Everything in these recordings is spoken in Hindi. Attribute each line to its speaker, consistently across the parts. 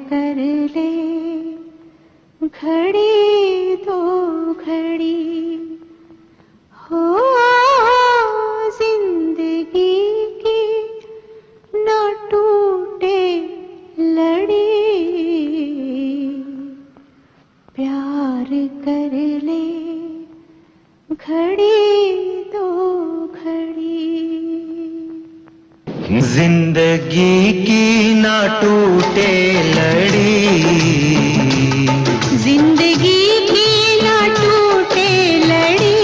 Speaker 1: कर ले घड़ी दो घड़ी हो जिंदगी की न टूटे लड़ी। प्यार कर ले घड़ी दो घड़ी।
Speaker 2: जिंदगी की ना टूटे लड़ी,
Speaker 1: जिंदगी की ना टूटे लड़ी।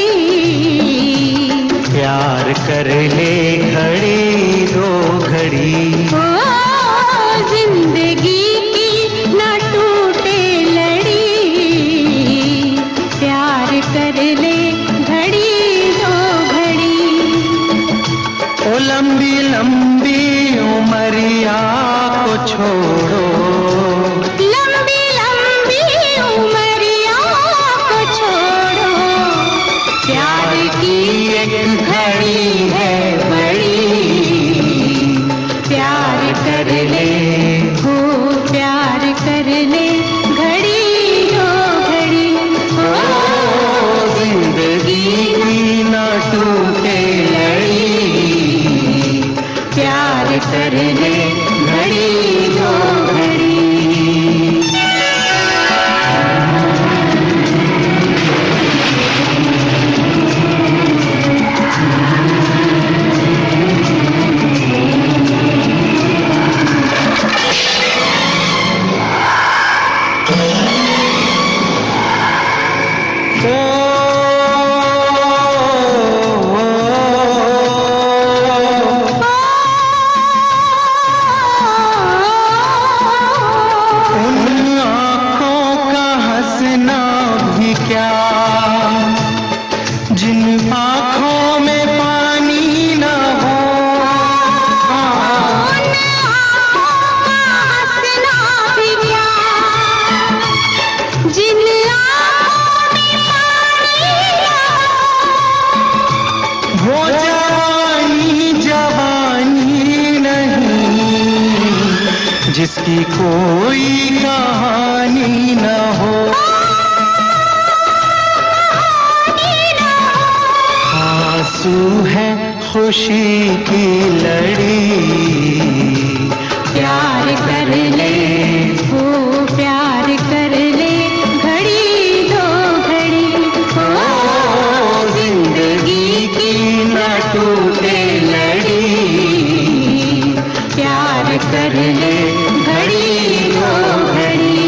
Speaker 2: प्यार कर ले घड़ी दो घड़ी
Speaker 1: ओ जिंदगी की ना टूटे लड़ी। प्यार कर ले घड़ी दो घड़ी।
Speaker 2: ओ लंबी लंबी उमरिया को छोड़ो,
Speaker 1: लंबी लंबी उमरिया को छोड़ो। प्यार की एक घड़ी है बड़ी। प्यार कर ले हो प्यार कर ले घड़ी दो घड़ी। ओ
Speaker 2: जिंदगी की ना टूटे लड़ी।
Speaker 1: प्यार कर ले घड़ी दो घड़ी।
Speaker 2: जिन आँखों में पानी न हो,
Speaker 1: हंसना भी क्या, जिन आँखों में पानी न हो।
Speaker 2: वो जवानी जवानी नहीं जिसकी कोई कहानी न हो। आंसू है खुशी की लड़ी।
Speaker 1: प्यार कर ले हो प्यार कर ले घड़ी दो घड़ी। ओ जिंदगी की न टूटे लड़ी। प्यार कर ले घड़ी दो घड़ी।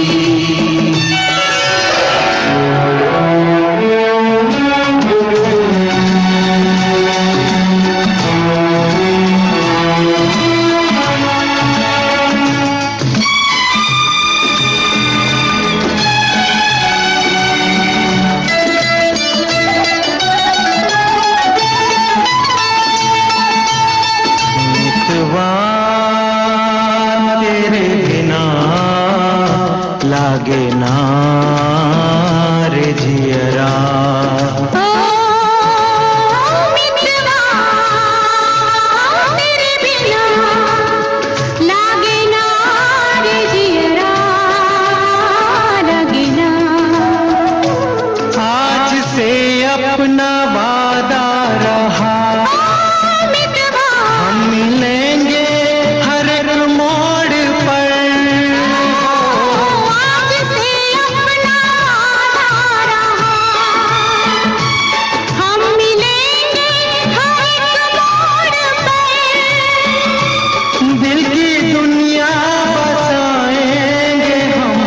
Speaker 2: तेरे बिना लागे ना रे जियरा।
Speaker 1: मितवा तेरे बिना लागे ना रे जियरा। लागे ना
Speaker 2: आज से अपना वादा रहा, हम मिलेंगे हर एक मोड़ पर।
Speaker 1: आज से अपना वादा रहा, हम मिलेंगे हर एक मोड़ पर।
Speaker 2: दिल की दुनिया बसाएंगे हम,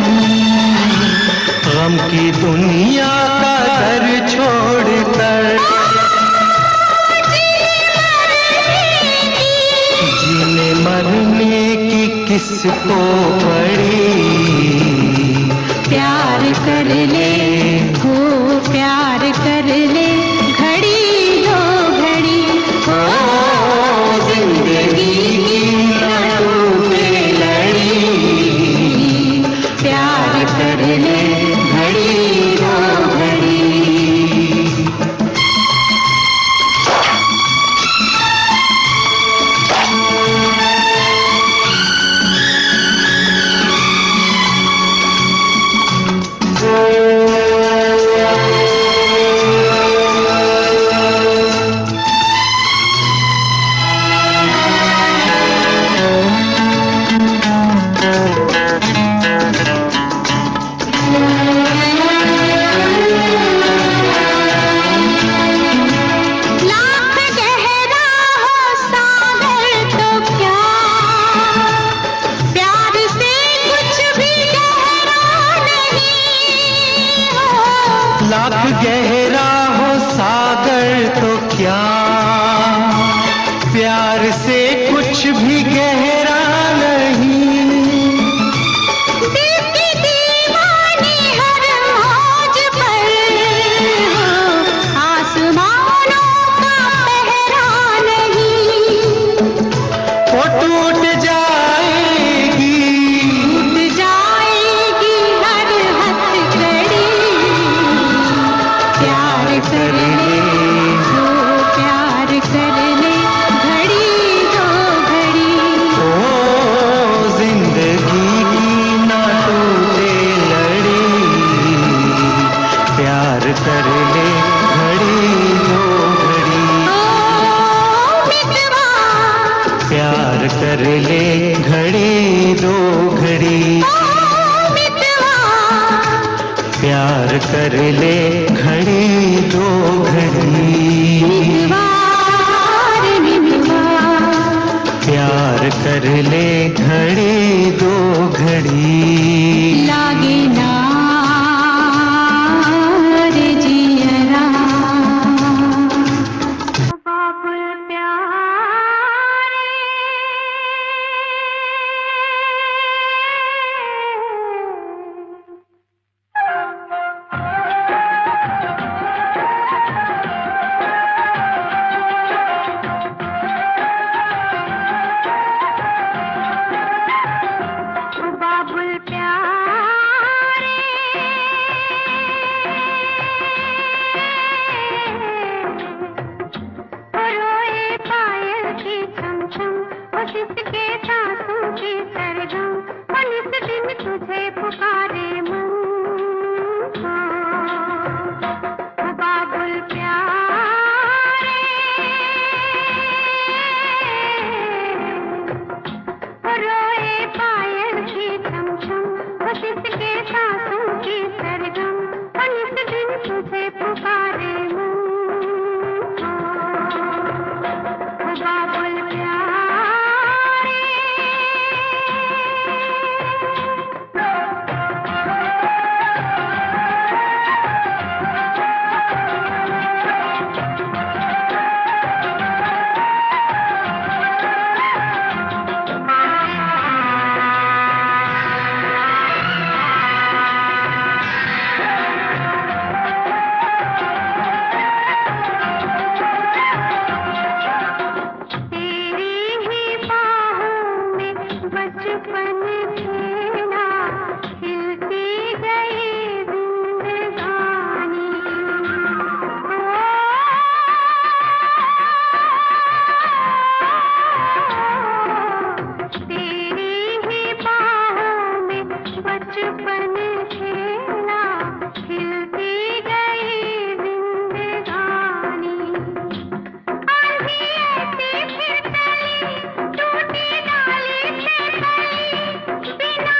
Speaker 2: गम की दुनिया का घर छोड़कर। जीने मरने की किसको पड़ी।
Speaker 1: प्यार कर ले हो प्यार कर ले घड़ी दो घड़ी। ओ जिंदगी की न टूटे लड़ी। प्यार कर ले घड़ी दो घड़ी।
Speaker 2: गहरा हो सागर तो क्या, प्यार से कुछ भी गहरा नहीं।
Speaker 1: दिल की दीवानी हर मौज पर हो, आसमानों का पहरा नहीं।
Speaker 2: वो टूट जाएगी
Speaker 1: हर हथकड़ी। प्यार कर ले जो प्यार कर ले, घड़ी दो घड़ी।
Speaker 2: ओ जिंदगी की ना टूटे लड़ी, प्यार कर ले घड़ी दो घड़ी।
Speaker 1: ओ मितवा,
Speaker 2: प्यार कर ले घड़ी दो घड़ी।
Speaker 1: ओ मितवा,
Speaker 2: प्यार कर ले घड़ी दो घड़ी।
Speaker 1: मितवा रे मितवा,
Speaker 2: प्यार कर ले घड़ी दो घड़ी।
Speaker 1: लागे ना रे जियरा। बाबुल जिसके सांसों की सरगम, और इस दिन तुझे पुकारे मन। ओ बाबुल प्यारे, ओ रोए पायल की छमछम, और जिसके सांसों की सरगम, और इस दिन तुझे पुकारे मन। ओ बाबुल प्यारे, बिना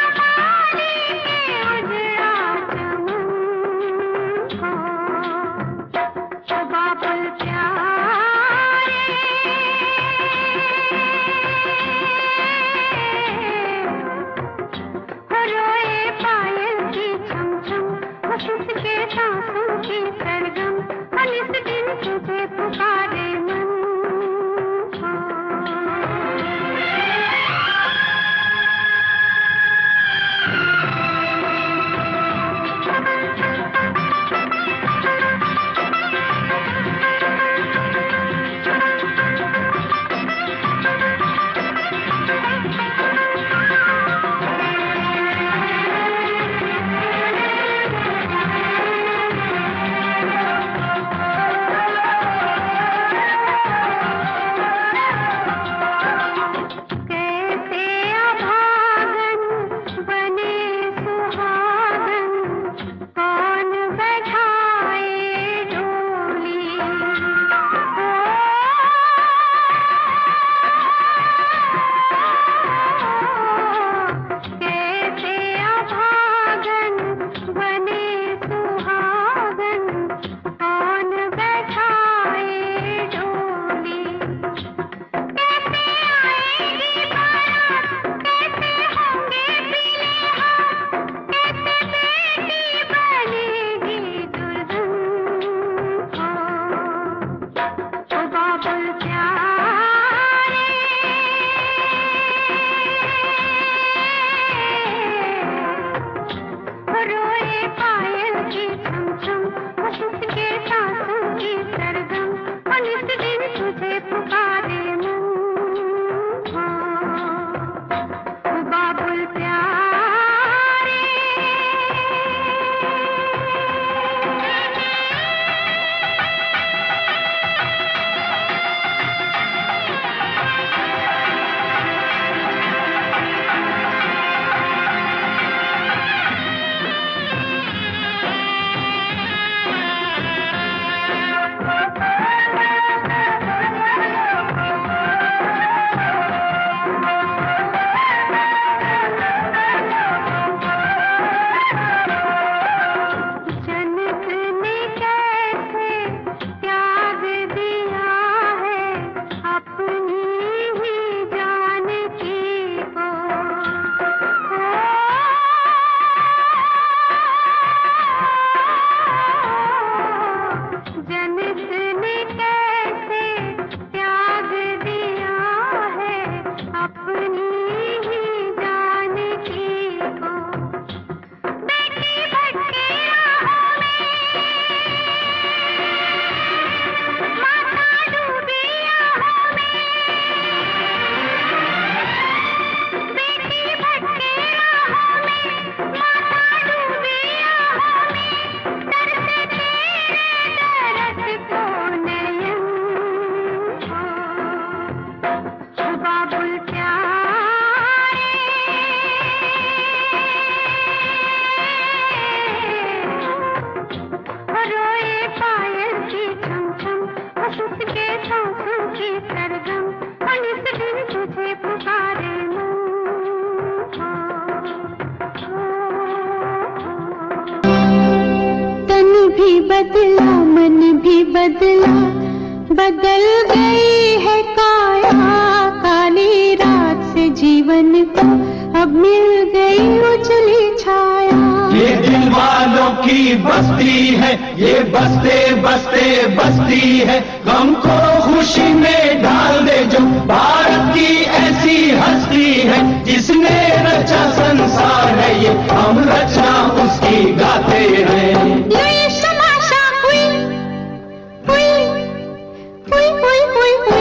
Speaker 1: बदला, मन भी बदला, बदल गई है काया। काली रात से जीवन को अब मिल गई उजली छाया।
Speaker 3: ये दिल वालों की बस्ती है, ये बसते बसते बस्ती है। गम को खुशी में ढाल दे जो भारत की ऐसी हस्ती है। जिसने रचा संसार है ये, हम रचना उसकी गाते हैं।
Speaker 1: ये तमाशा हुई हुई हुई हुई हुई हुई।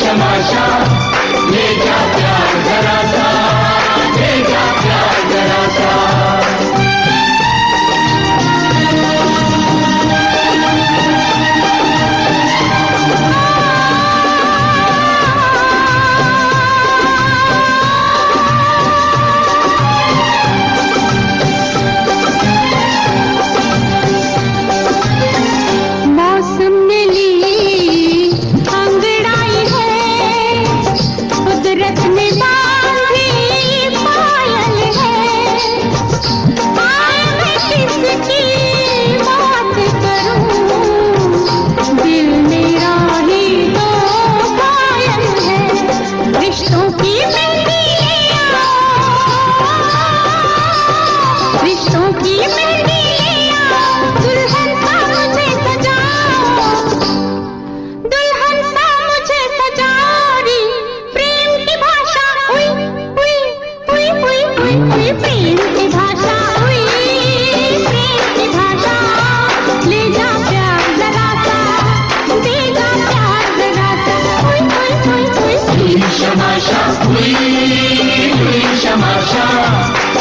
Speaker 3: तमाशा ले जा प्यार जरा सा, ले जा प्यार जरा सा।
Speaker 1: मौसम ने ली अंगड़ाई है, कुदरत ने बांधी पायल है। आज मैं किसकी बात करूं, दिल मेरा ही तो घायल है। रिश्तों की मेहंदी ले आओ, रिश्तों की मेहंदी ले आओ। दुल्हन सा मुझे सजाओ, दुल्हन सा मुझे सजाओ। प्रेम की भाषा हुई हुई हुई हुई हुई हुई। प्रेम की भाषा हुई, प्रेम की भाषा। ले जा प्यार जरा सा, दे जा प्यार जरा सा। हुई हुई हुई हुई
Speaker 3: हुई तमाशा हुई तमाशा,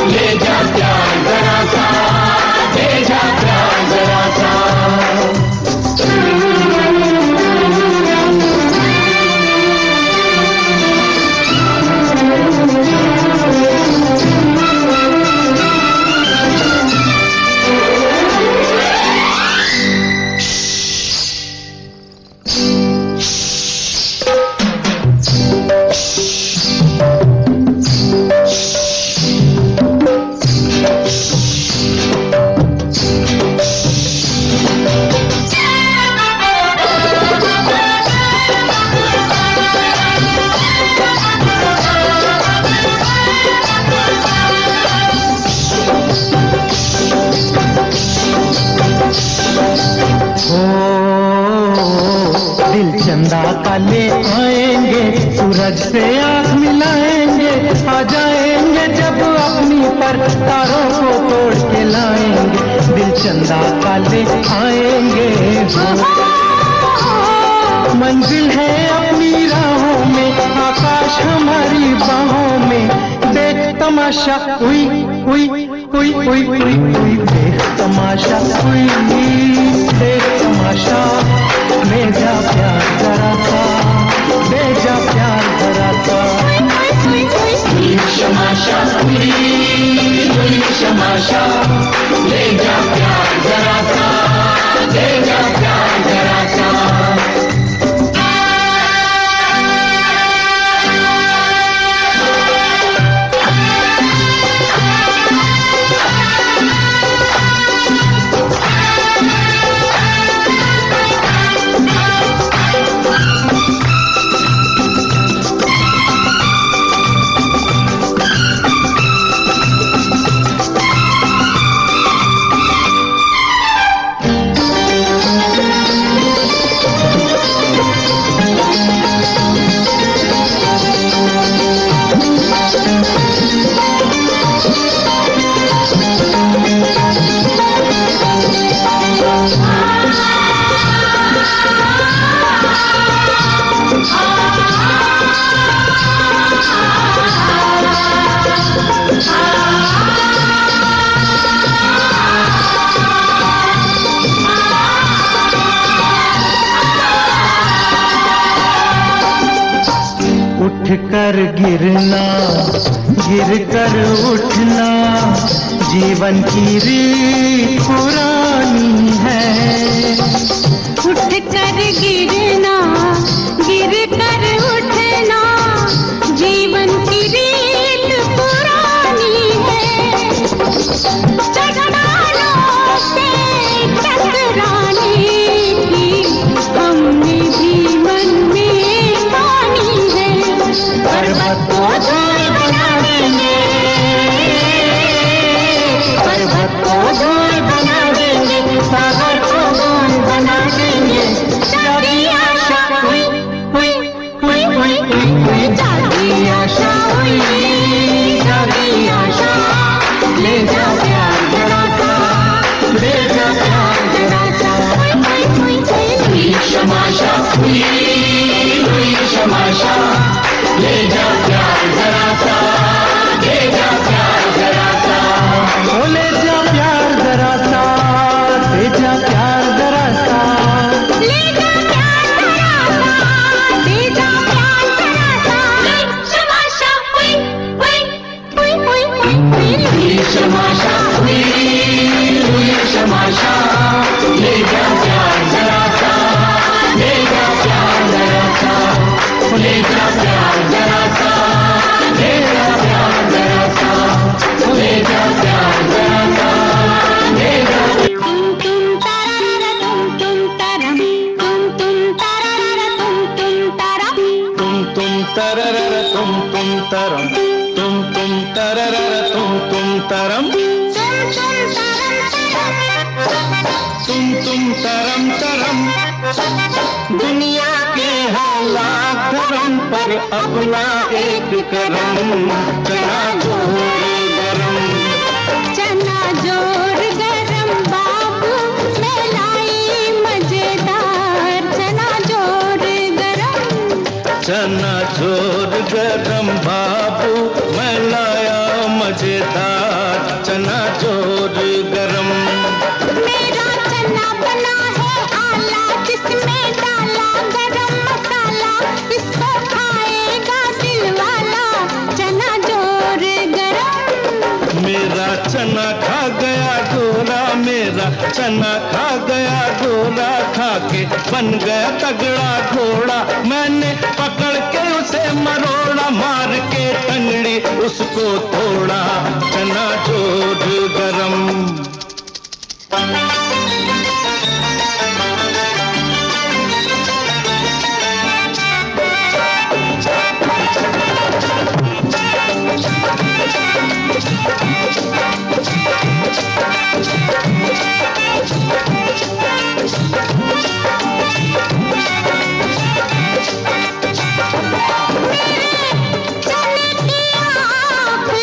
Speaker 3: ले जा प्यार जरा सा, ले जा प्यार जरा सा।
Speaker 2: दिल चंदा का ले आएंगे, सूरज से आँख मिलाएंगे। आ जाएंगे जब अपनी पर तारों को तोड़ के लाएंगे। दिल चंदा का ले आएंगे, मंजिल है अपनी राहों में, आकाश हमारी बाहों में। देख तमाशा हुई हुई हुई हुई हुई हुई। देख तमाशा हुई, देख तमाशा। ले जा प्यार जरा सा, ले जा प्यार जरा सा।
Speaker 3: हुई तमाशा हुई तमाशा, ले जा प्यार जरा सा, ले जा प्यार जरा सा।
Speaker 2: कर गिरना, गिर कर उठना, जीवन की रीत पुरानी है।
Speaker 1: उठ कर गिरना, गिर कर उठना, जीवन की रीत पुरानी है। चट्टानों से टकराने की हमने भी मन में ठानी है। पर्वत को धूल बना देंगे, पर्वत को धूल बना देंगे, सागर को गोंद बना देंगे। जागी आशा हुई हुई हुई हुई हुई, जागी आशा हुई, जागी आशा। ले जा प्यार जरा सा, ले जा प्यार जरा सा। हुई शमाशा, हुई हुई शमाशा। ले जा प्यार जरा सा, ले जा प्यार जरा सा।
Speaker 2: ओ ले जा प्यार जरा सा, ले जा प्यार जरा सा।
Speaker 1: ले जा प्यार जरा सा, ले जा प्यार जरा सा। शमाशा हुई हुई हुई हुई हुई हुई
Speaker 3: शमाशा हुई हुई शमाशा। ले जा प्यार जरा सा, ले जा प्यार जरा सा, ले जा प्यार जरा सा, ले जा प्यार जरा सा, ले जा प्यार जरा सा, ले जा।
Speaker 1: तुम तारा तुम तारा, तुम तारा तुम तारा।
Speaker 2: तुम तररर तुम तरम, तुम तररर तुम तरम, तुम तरम तरम। दुनिया के हालात धर्म पर अपना एक करम, चना जोर गरम।
Speaker 1: चना जोर गरम बाबू मैं लाई मजेदार। चना जोर गरम,
Speaker 2: चना जोर गरम बाबू मैं लाया मजेदार। चना जोर गरम।
Speaker 1: मेरा चना बना है आला, जिसमें डाला गरम मसाला। इसको खाएगा दिल वाला, चना जोर गरम।
Speaker 2: मेरा चना खा गया गोरा, मेरा चना खा गया गोरा। खा के बन गया तगड़ा घोड़ा, मैंने पकड़ के उसे मरोड़ा। मार के टंगड़ी उसको तोड़ा, चना जोर गरम।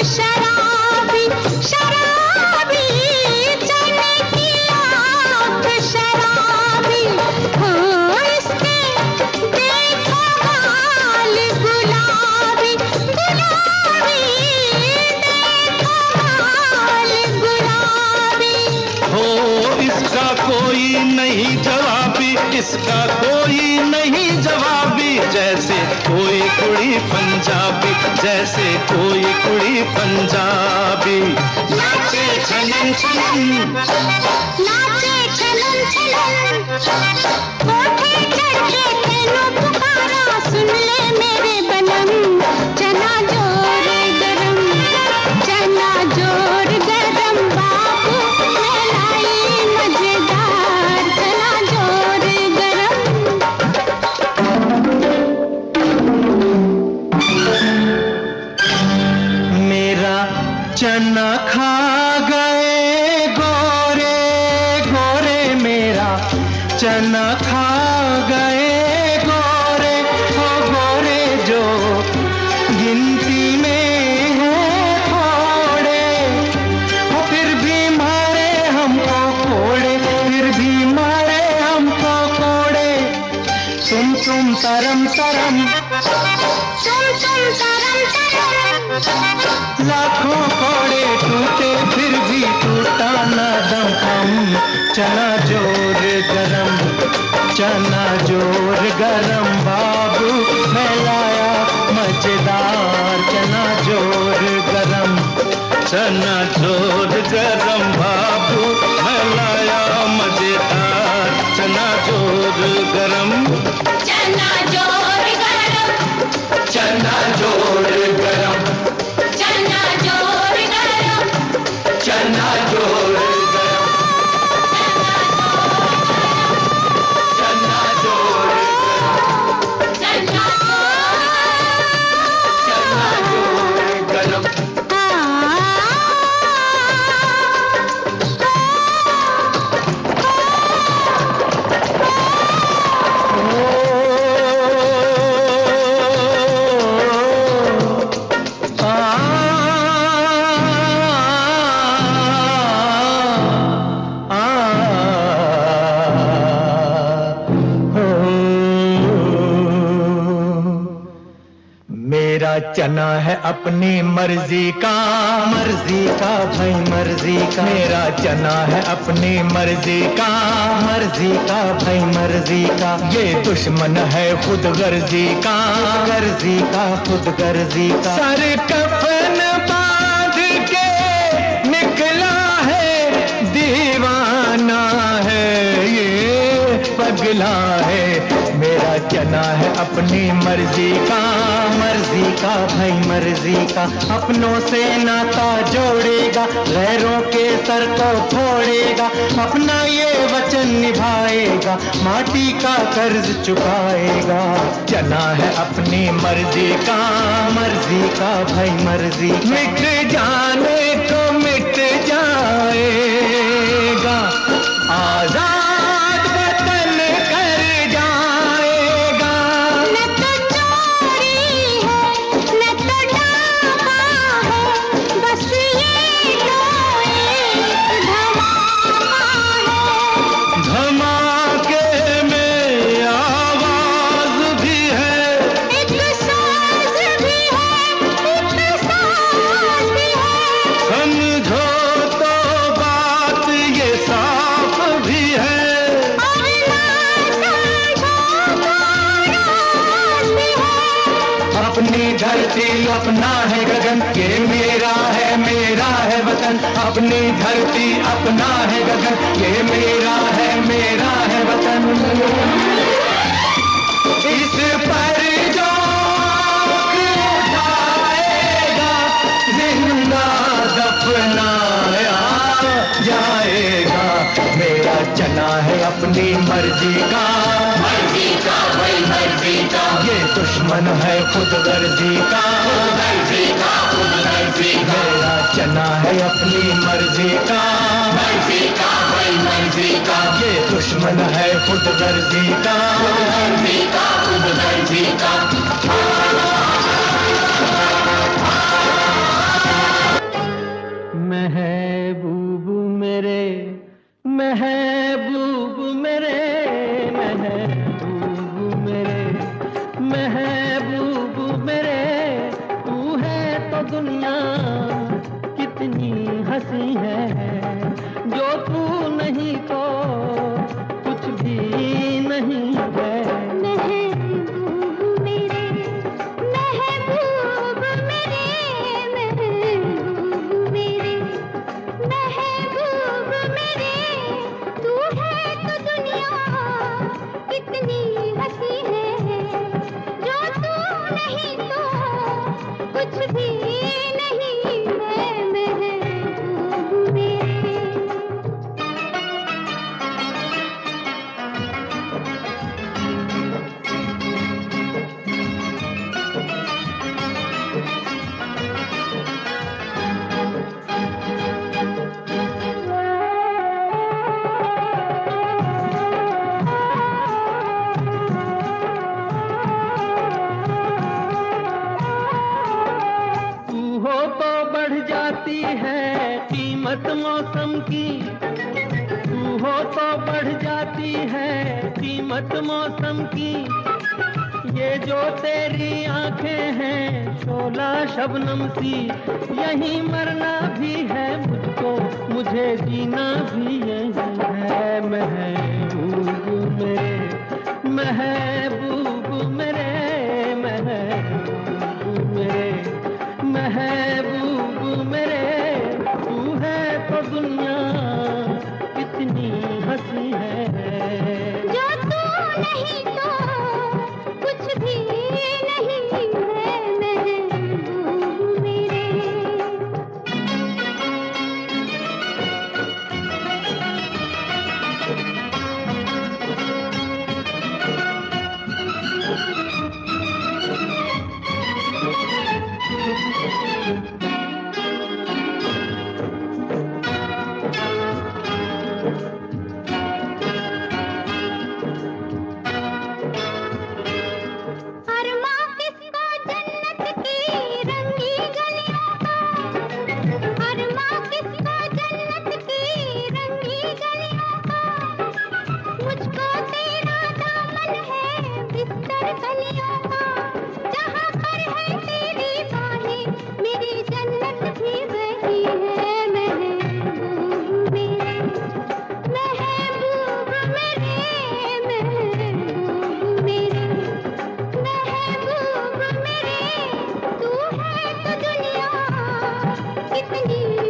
Speaker 1: शराबी शराबी, चने की आँख शराबी। हो इसके देखो हाल गुलाबी गुलाबी, देखो हाल गुलाबी।
Speaker 2: हो इसका कोई नहीं जवाबी, इसका कोई नहीं जवाबी। जैसे कोई कुड़ी पंजाबी, जैसे कोई कुड़ी पंजाबी। नाचे छनन छनन,
Speaker 1: नाचे छलन छलन, कोठे चढ़ के तेनों पुकारा। सुन ले मेरे बनम, चना जोर गरम, चना जोर गरम बाबू मैं लाई मजेदार। चना जोर गरम।
Speaker 2: मेरा चना खा गए गोरे गोरे, मेरा चना खा गए गोरे। ओ गोरे जो गिनती में है थोड़े, ओ फिर भी मारे हमको कोड़े, फिर भी मारे हमको कोड़े। तुम तरम तरम,
Speaker 1: तुम तरम तरम।
Speaker 2: लाखों कोड़े टूटे फिर भी टूटा ना दम हम। चना जोर गरम, चना जोर गरम बाबू मैं लाया मजेदार। चना जोर गरम बाबू मैं लाया मजेदार चना जोर गरम
Speaker 1: चना जोर गरम
Speaker 3: चना जोर गरम
Speaker 1: चना जोर गरम
Speaker 3: चना जोर गरम चना जोर
Speaker 1: चना
Speaker 3: गरम
Speaker 2: मेरा चना है अपनी मर्जी का भाई मर्जी का मेरा चना है अपनी मर्जी का भाई मर्जी का ये दुश्मन है खुद गर्जी का खुद गर्जी का सर कफन बांध के निकला है दीवाना है ये पगला है मेरा चना है अपनी मर्जी का भाई मर्जी का अपनों से नाता जोड़ेगा गैरों के सर को फोड़ेगा अपना ये वचन निभाएगा माटी का कर्ज चुकाएगा चना है अपनी मर्जी का भाई मर्जी मिट जाने को मिट जाएगा आजाद वतन कर जाएगा
Speaker 1: न तो चोरी है न तो डाका है बस ये तो एक धमाका है
Speaker 2: धमाके में आवाज भी है
Speaker 1: एक साज भी है एक साज भी है
Speaker 2: समझो तो बात ये साफ भी है
Speaker 1: और ना समझो तो राज भी है
Speaker 2: अपनी धरती अपना है गगन ये मेरा है वतन अपनी धरती अपना है गगन ये मेरा है वतन इस पर जो उठाएगा जिंदा दफनाया जाएगा मेरा चना है अपनी मर्जी का
Speaker 3: भाई मर्जी का
Speaker 2: ये दुश्मन है खुद गर्जी का मेरा चना है अपनी मर्जी का
Speaker 3: भाई मर्जी का
Speaker 2: ये दुश्मन है खुद गर्जी का
Speaker 3: मर्जी का
Speaker 2: महबूब मेरे महबूब मेरे महबूब मेरे महबूब मेरे तू है तो दुनिया कितनी हंसी है जो तू नहीं तो कुछ भी नहीं है
Speaker 1: महबूब मेरे महबूब मेरे महबूब मेरे महबूब मेरे तू है तो दुनिया कितनी हंसी है जो तू नहीं तो कुछ भी नहीं है महबूब मेरे
Speaker 2: तू हो तो बढ़ जाती है कीमत मौसम की तू हो तो बढ़ जाती है कीमत मौसम की ये जो तेरी आंखें हैं शोला शबनम सी यहीं मरना भी है मुझको मुझे जीना भी यही है महबूब मेरे महबूब मेरे महबूब मेरे महबूब मेरे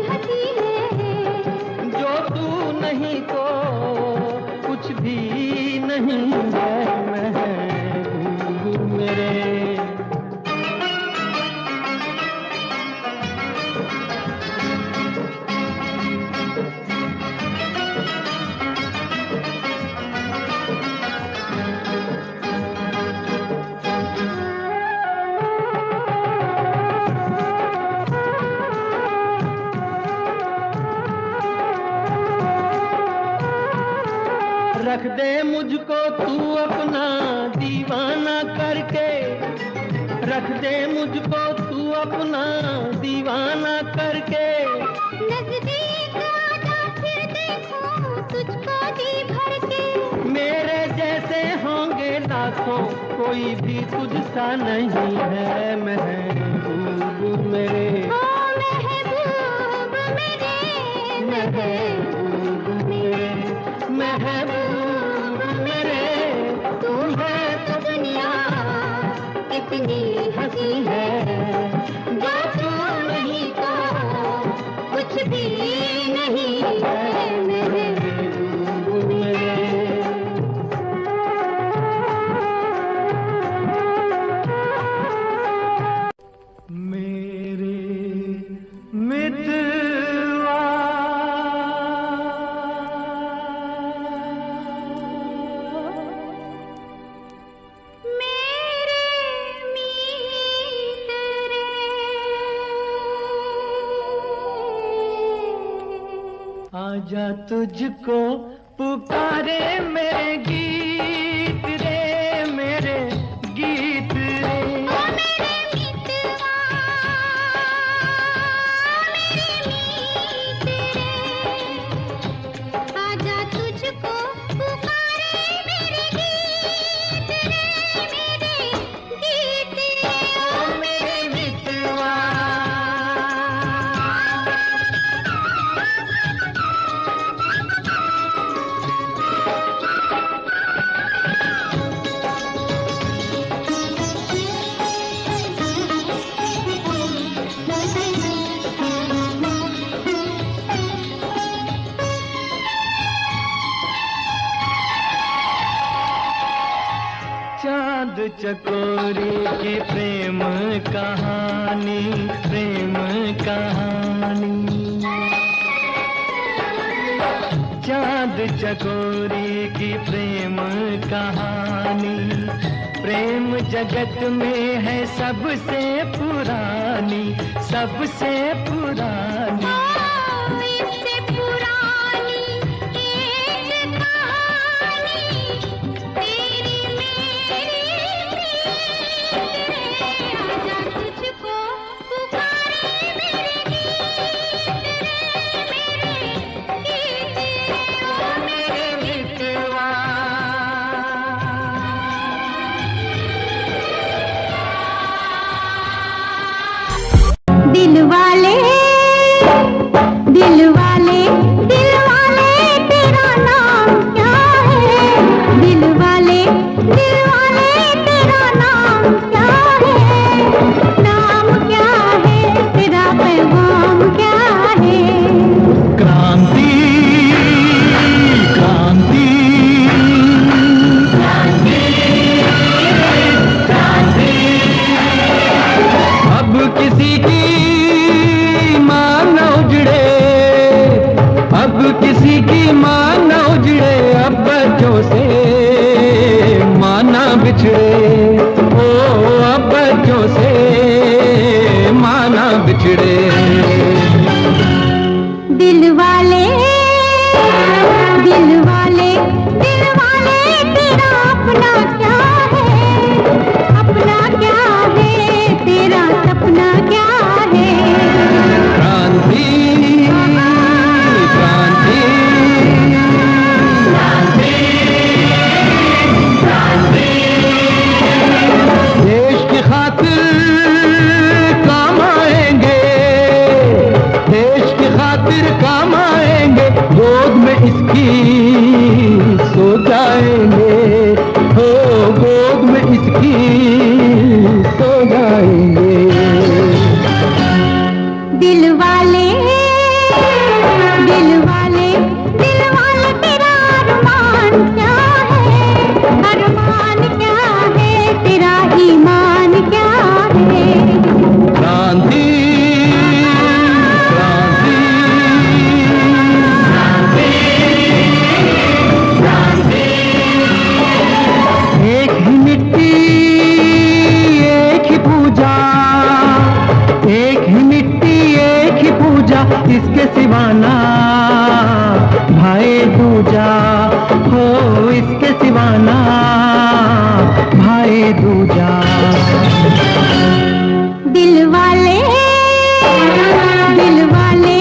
Speaker 1: हंसी है।
Speaker 2: जो तू नहीं तो कुछ भी नहीं है महबूब मेरे। रख दे मुझको तू अपना दीवाना करके, रख दे मुझको तू अपना दीवाना करके।
Speaker 1: नजदीक आजा फिर देखो तुझको जी भर के।
Speaker 2: मेरे जैसे होंगे लाखों कोई भी तुझसा नहीं है महबूब मेरे।
Speaker 1: ओ महबूब मेरे,
Speaker 2: महबूब मेरे, महबूब मेरे।
Speaker 1: तू है तो दुनिया कितनी हंसी है। जो तू नहीं तो कुछ भी नहीं है महबूब मेरे।
Speaker 2: मेरे मित्रवा
Speaker 1: मेरे मीत रे,
Speaker 2: आजा तुझको पुकारे मेरे गीत रे, मेरे गीत रे।
Speaker 1: ओ मेरे मितवा, मेरे मीत रे, आजा तुझको पुकारे मेरे गीत रे, मेरे गीत रे। ओ मेरे
Speaker 2: मितवा चांद चकोरी की प्रेम कहानी, प्रेम कहानी। चांद चकोरी की प्रेम कहानी, प्रेम जगत में है सबसे पुरानी, सबसे पुरानी।
Speaker 1: इससे पुरानी एक कहानी तेरी मेरी प्रीत रे। आजा तुझको पुकारे मेरे गीत रे, मेरे गीत रे। ओ मेरे
Speaker 2: मितवा
Speaker 1: दिल वाले, दिल वाले, दिल वाले तेरा नाम क्या है? दिल वाले, दिल वाले तेरा नाम क्या है? नाम क्या है तेरा, पैगाम क्या है?
Speaker 2: क्रांति, क्रांति, अब किसी की माँ न उजड़े, अब किसी की माँ न उजड़े, अब बच्चों से माँ न बिछड़े। ओ अब बच्चों से माँ न बिछड़े।
Speaker 1: दिल वाले, दिल वाले, दिल वाले तेरा अपना क्या है? अपना क्या है तेरा, सपना क्या है?
Speaker 2: क्रांति, क्रांति, देश की खातिर काम आएंगे, देश की खातिर काम आएंगे, गोद में इसकी सो जाएंगे, हो गोद में इसकी सो जाएंगे।
Speaker 1: दिल वाले
Speaker 2: इसके सिवाना भाई दूजा हो, इसके सिवाना भाई दूजा।
Speaker 1: दिल वाले दिल वाले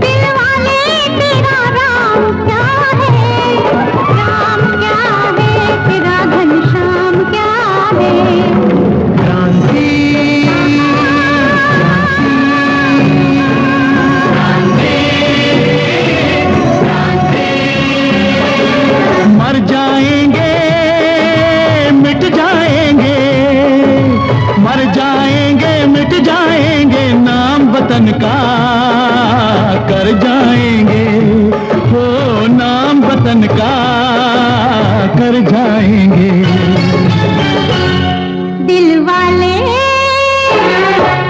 Speaker 1: दिल वाले तेरा राम क्या है, राम क्या है तेरा घनश्याम क्या है।
Speaker 2: क्रांति मर जाएंगे मिट जाएंगे, मर जाएंगे मिट जाएंगे, नाम वतन का कर जाएंगे, वो नाम वतन का कर जाएंगे।
Speaker 1: दिल वाले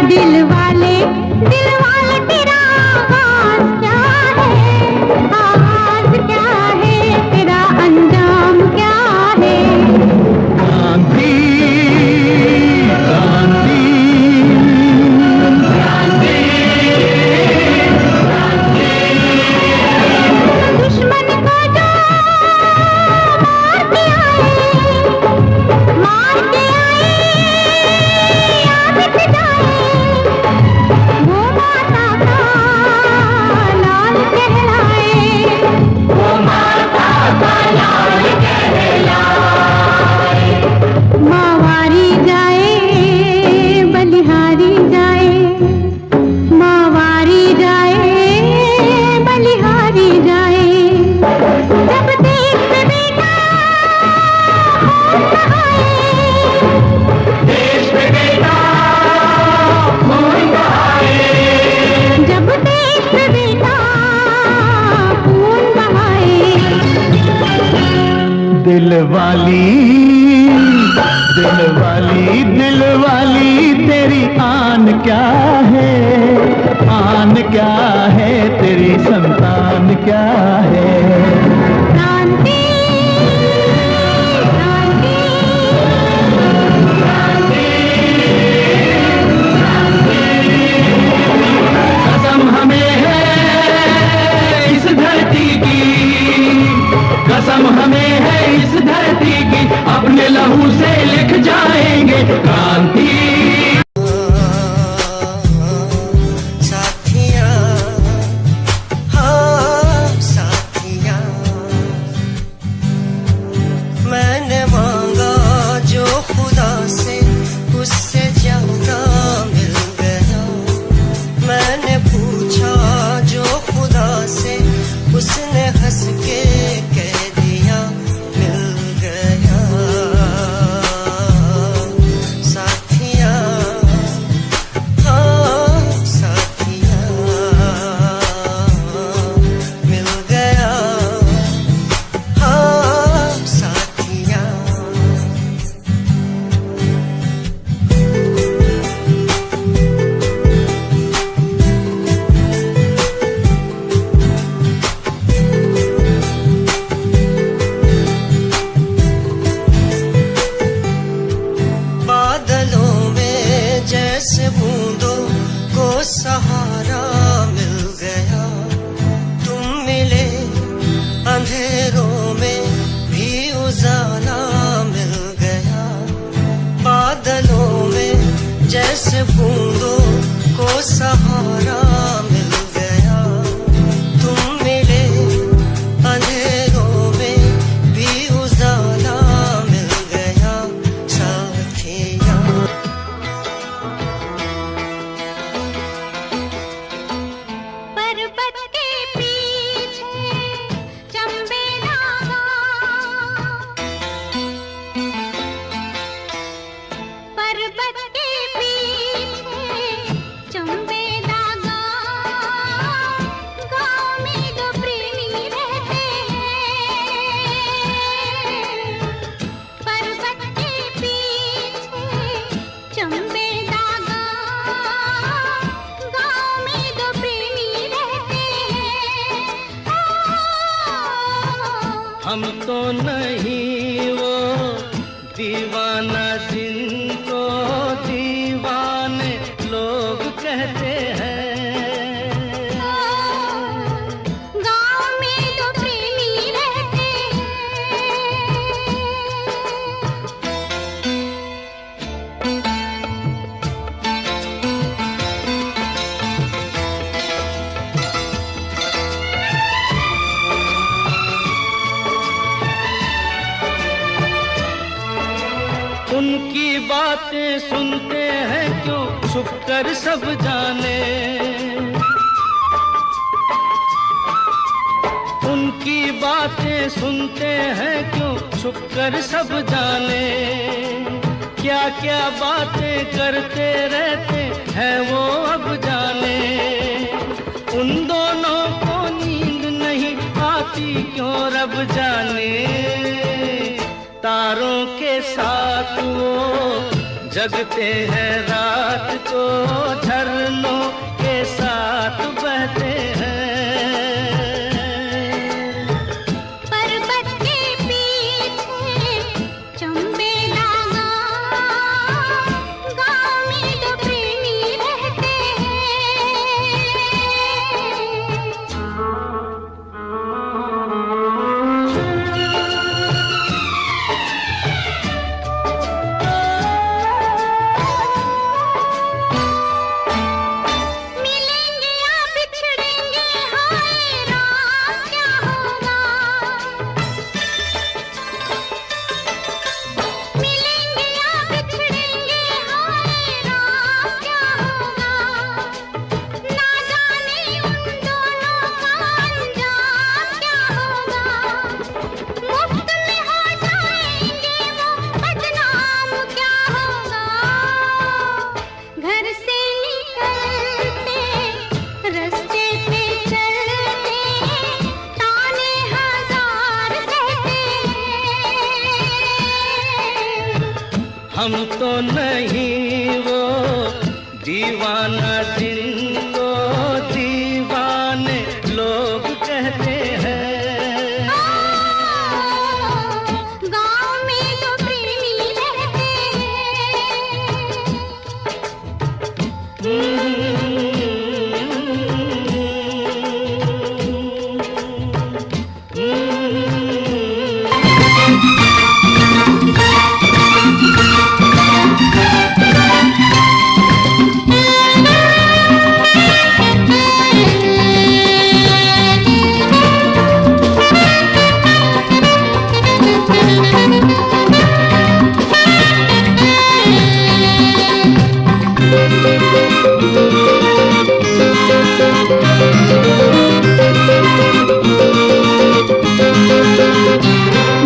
Speaker 1: दिल वाले दिल वाले तेरा आगाज क्या है, आगाज क्या है तेरा अंजाम क्या है।
Speaker 2: क्रांति क्रांति
Speaker 1: दुश्मन को जो मार के आए याद से जाए, वो माता का लाल कहलाए, वो माता का लाल कहलाए। मावारी जाए बलिहारी जाए, मावारी जाए बलिहारी जाए। जब देश पे बेटा खून बहाए, देश पे बेटा खून बहाए, जब देश पे बेटा खून बहाए।
Speaker 2: दिल वाली दिल वाली दिल वाली तेरी आन क्या है, आन क्या है तेरी संतान क्या है।
Speaker 1: क्रांति
Speaker 3: कसम हमें है इस धरती की, कसम हमें है इस धरती की, अपने लहू से लिख जाएंगे क्रांति।
Speaker 4: साथिया हाँ साथिया, मैंने मांगा जो खुदा से उससे ज्यादा मिल गया, मैंने पूछा जो खुदा से उसने हंस के कह दिया मिल गया। साथिया हाँ साथिया, मिल गया हाँ साथिया। बादलों में जैसे बूंदों को सहारा मिल गया, तुम मिले अंधेरों में भी उजाला मिल गया। बादलों में जैसे बूंदों को सहारा मिल गया, तुम मिले अंधेरों में भी उजाला मिल गया। साथिया
Speaker 1: पर्वत के पीछे चंबे लागा, पर्वत के पीछे चंबे लागा, गाँव में दो प्रेमी रहते हैं। पर्वत के पीछे चंबे लागा, गाँव में दो प्रेमी रहते हैं।
Speaker 2: हम तो नहीं वो दीवाना जिनको दीवाने लोग कहते हैं। बातें सुनते हैं क्यों छुप कर सब जाने, उनकी बातें सुनते हैं क्यों छुप कर सब जाने। क्या क्या बातें करते रहते हैं वो अब जाने। उन दोनों को नींद नहीं आती क्यों रब जाने। तारों के साथ वो जगते हैं रात को, झरनों के साथ बहते हैं।
Speaker 1: पर्वत के पीछे चंबेला गाँव में दो प्रेमी रहते मिलेंगे या बिछड़ेंगे, हाय राम क्या होगा। मिलेंगे या बिछड़ेंगे, हाय राम क्या होगा। ना जाने उन दोनों का अंजाम क्या होगा। मुफ्त में हो जाएंगे वो बदनाम क्या होगा। घर से निकलते रास्ते पे चलते ताने हजार सहते हैं।
Speaker 2: हम तो नहीं वो दीवाना जिनको दीवाने लोग कहते हैं।
Speaker 1: गाँव में दो प्रेमी रहते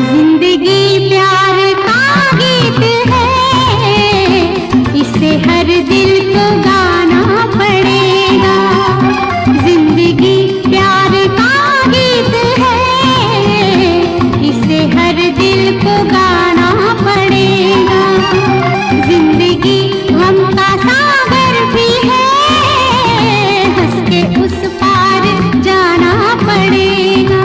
Speaker 1: जिंदगी प्यार का गीत है, इसे हर दिल को गाना पड़ेगा। जिंदगी प्यार का गीत है, इसे हर दिल को गाना पड़ेगा। जिंदगी गम का सागर भी है, हंस के उस पार जाना पड़ेगा।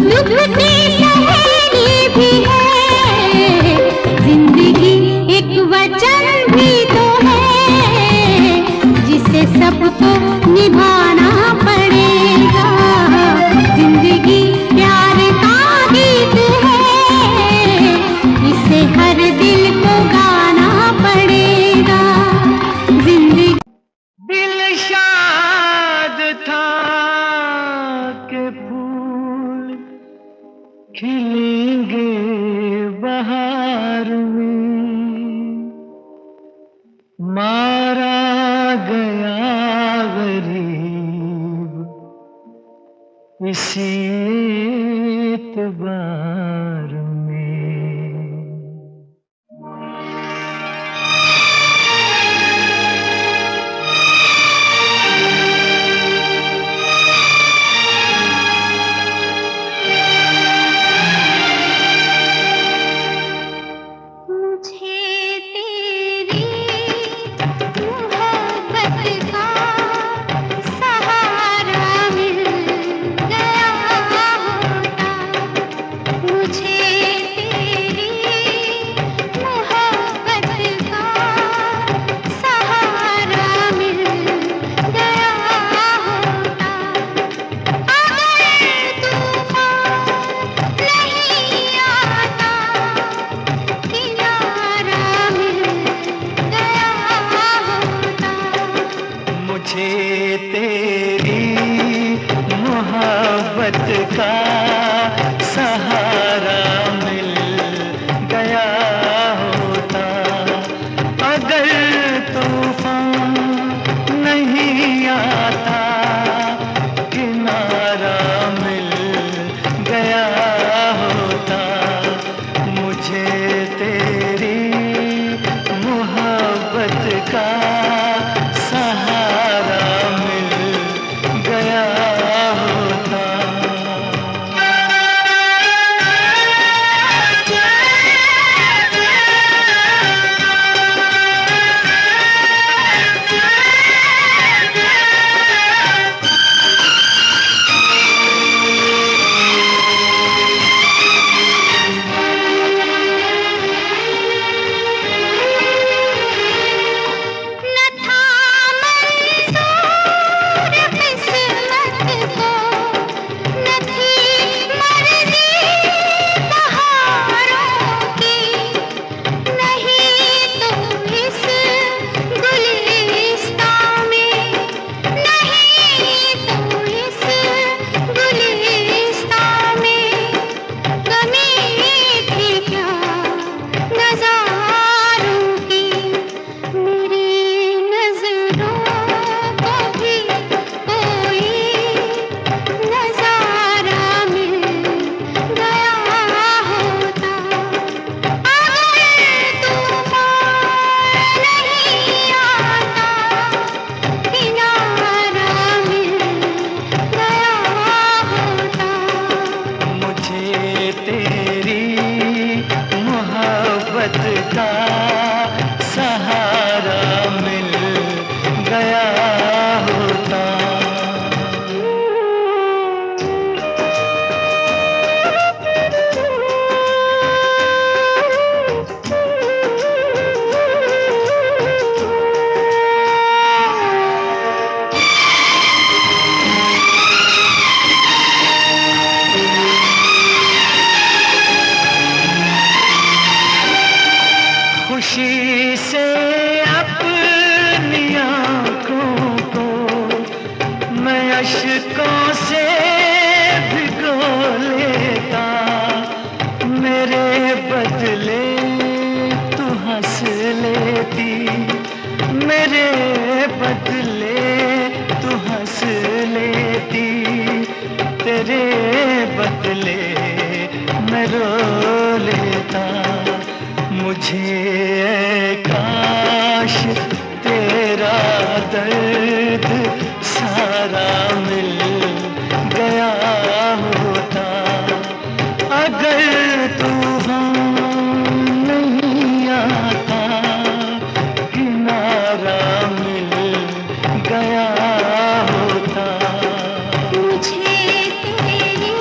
Speaker 1: दुख की सहेली भी है, जिंदगी एक वचन भी तो है, जिसे सबको निभाना पड़ेगा। जिंदगी प्यार का गीत है, इसे हर दिल को गाना पड़ेगा। जिंदगी
Speaker 2: दिल शाद था के फूल खिलेंगे बहार में, मारा गया गरीब इसी एतबार में।
Speaker 1: मुझे तेरी मोहब्बत का सहारा मिल गया होता, मुझे तेरी मोहब्बत का सहारा मिल गया होता। अगर तूफान नहीं आता, किनारा मिल गया होता।
Speaker 2: मुझे तेरी मोहब्बत का सहारा मिल गया होता, अगर तूफान नहीं आता, किनारा मिल गया होता। मुझे तेरी मोहब्बत का सहारा मिल गया होता।
Speaker 1: न था मंजूर किस्मत को, न थी मर्जी बहारों की, नहीं तो इस गुलिस्तां में, नहीं तो इस गुलिस्तां में, कमी थी क्या नज़ारों की। मेरी नजरों को भी कोई नजारा मिल गया होता, अगर तूफान नहीं आता, किनारा मिल गया होता।
Speaker 2: मुझे तेरी मोहब्बत का सहारा मिल गया होता। खुशी से अपनी आंखों को मैं अश्कों से भिगो लेता, मेरे बदले तू हंस लेती, मेरे बदले तू हंस लेती, तेरे बदले मैं रो लेता। मुझे काश तेरा दर्द सारा मिल गया होता, अगर तूफान नहीं आता, किनारा मिल गया होता।
Speaker 1: मुझे तेरी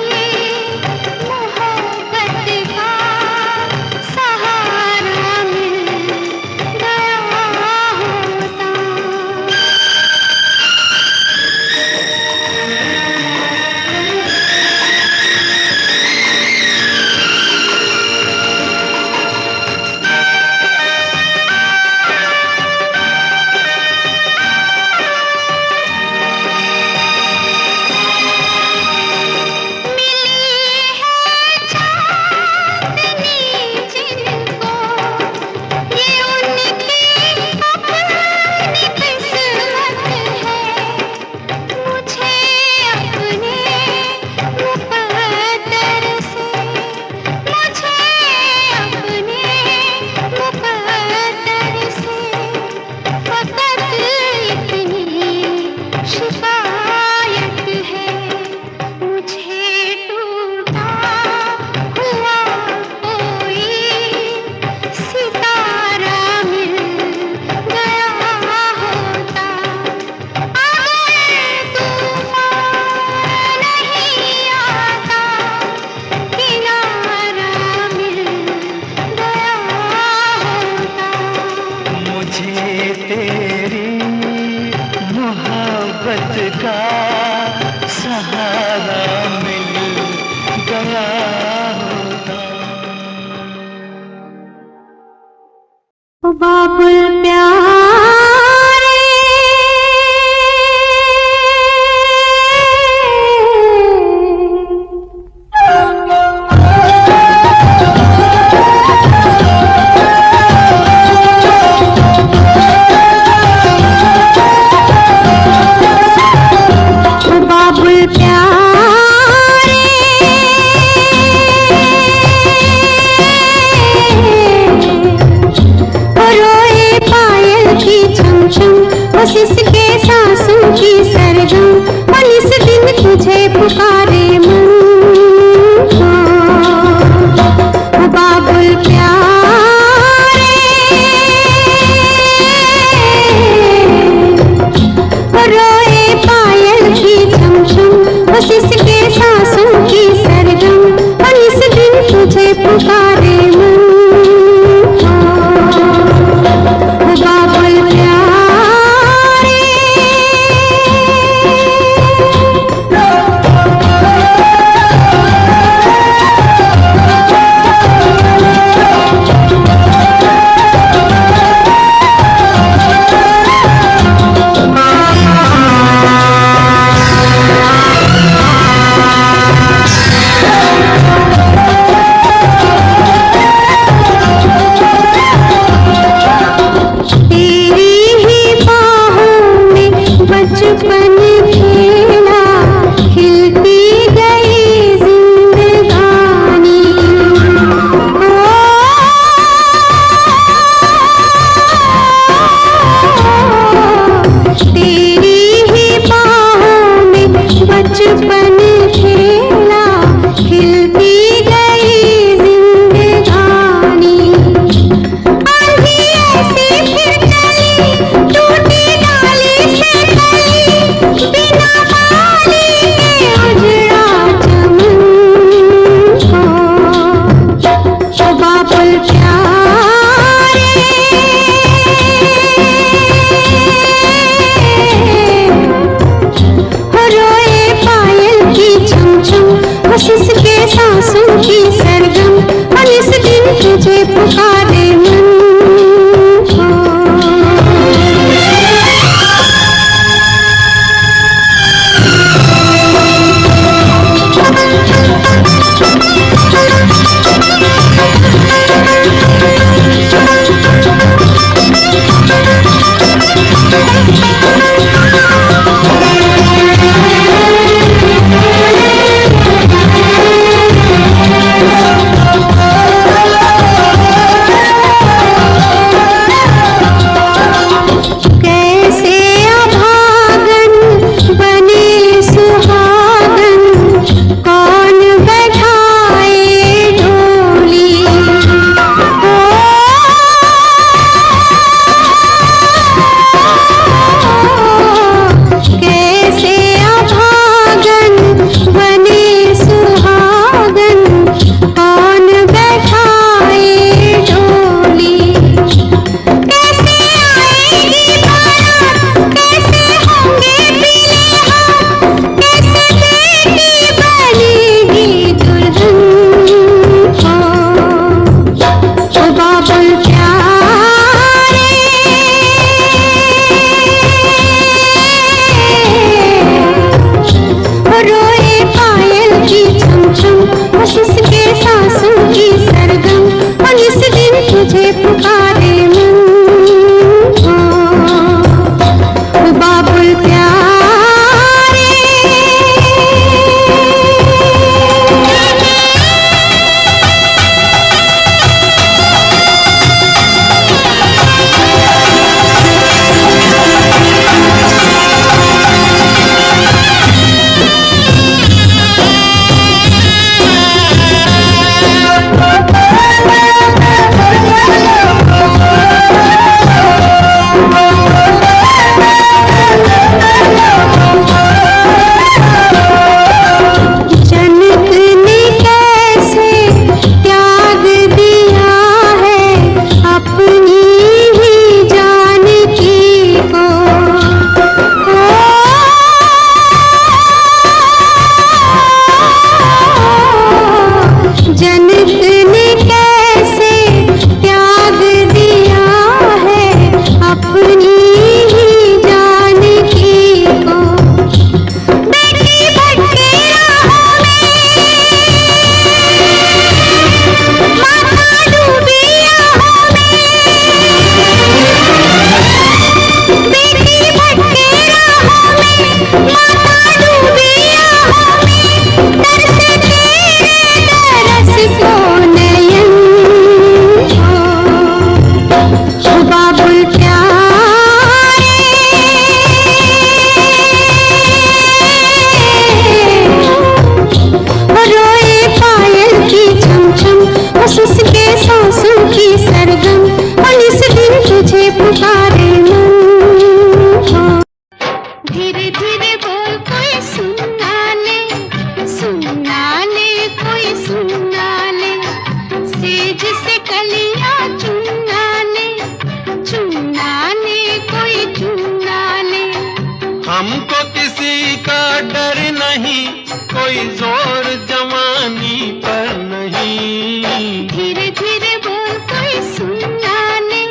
Speaker 2: कोई जोर जवानी पर नहीं।
Speaker 1: धीरे धीरे बोल कोई सुनना ले,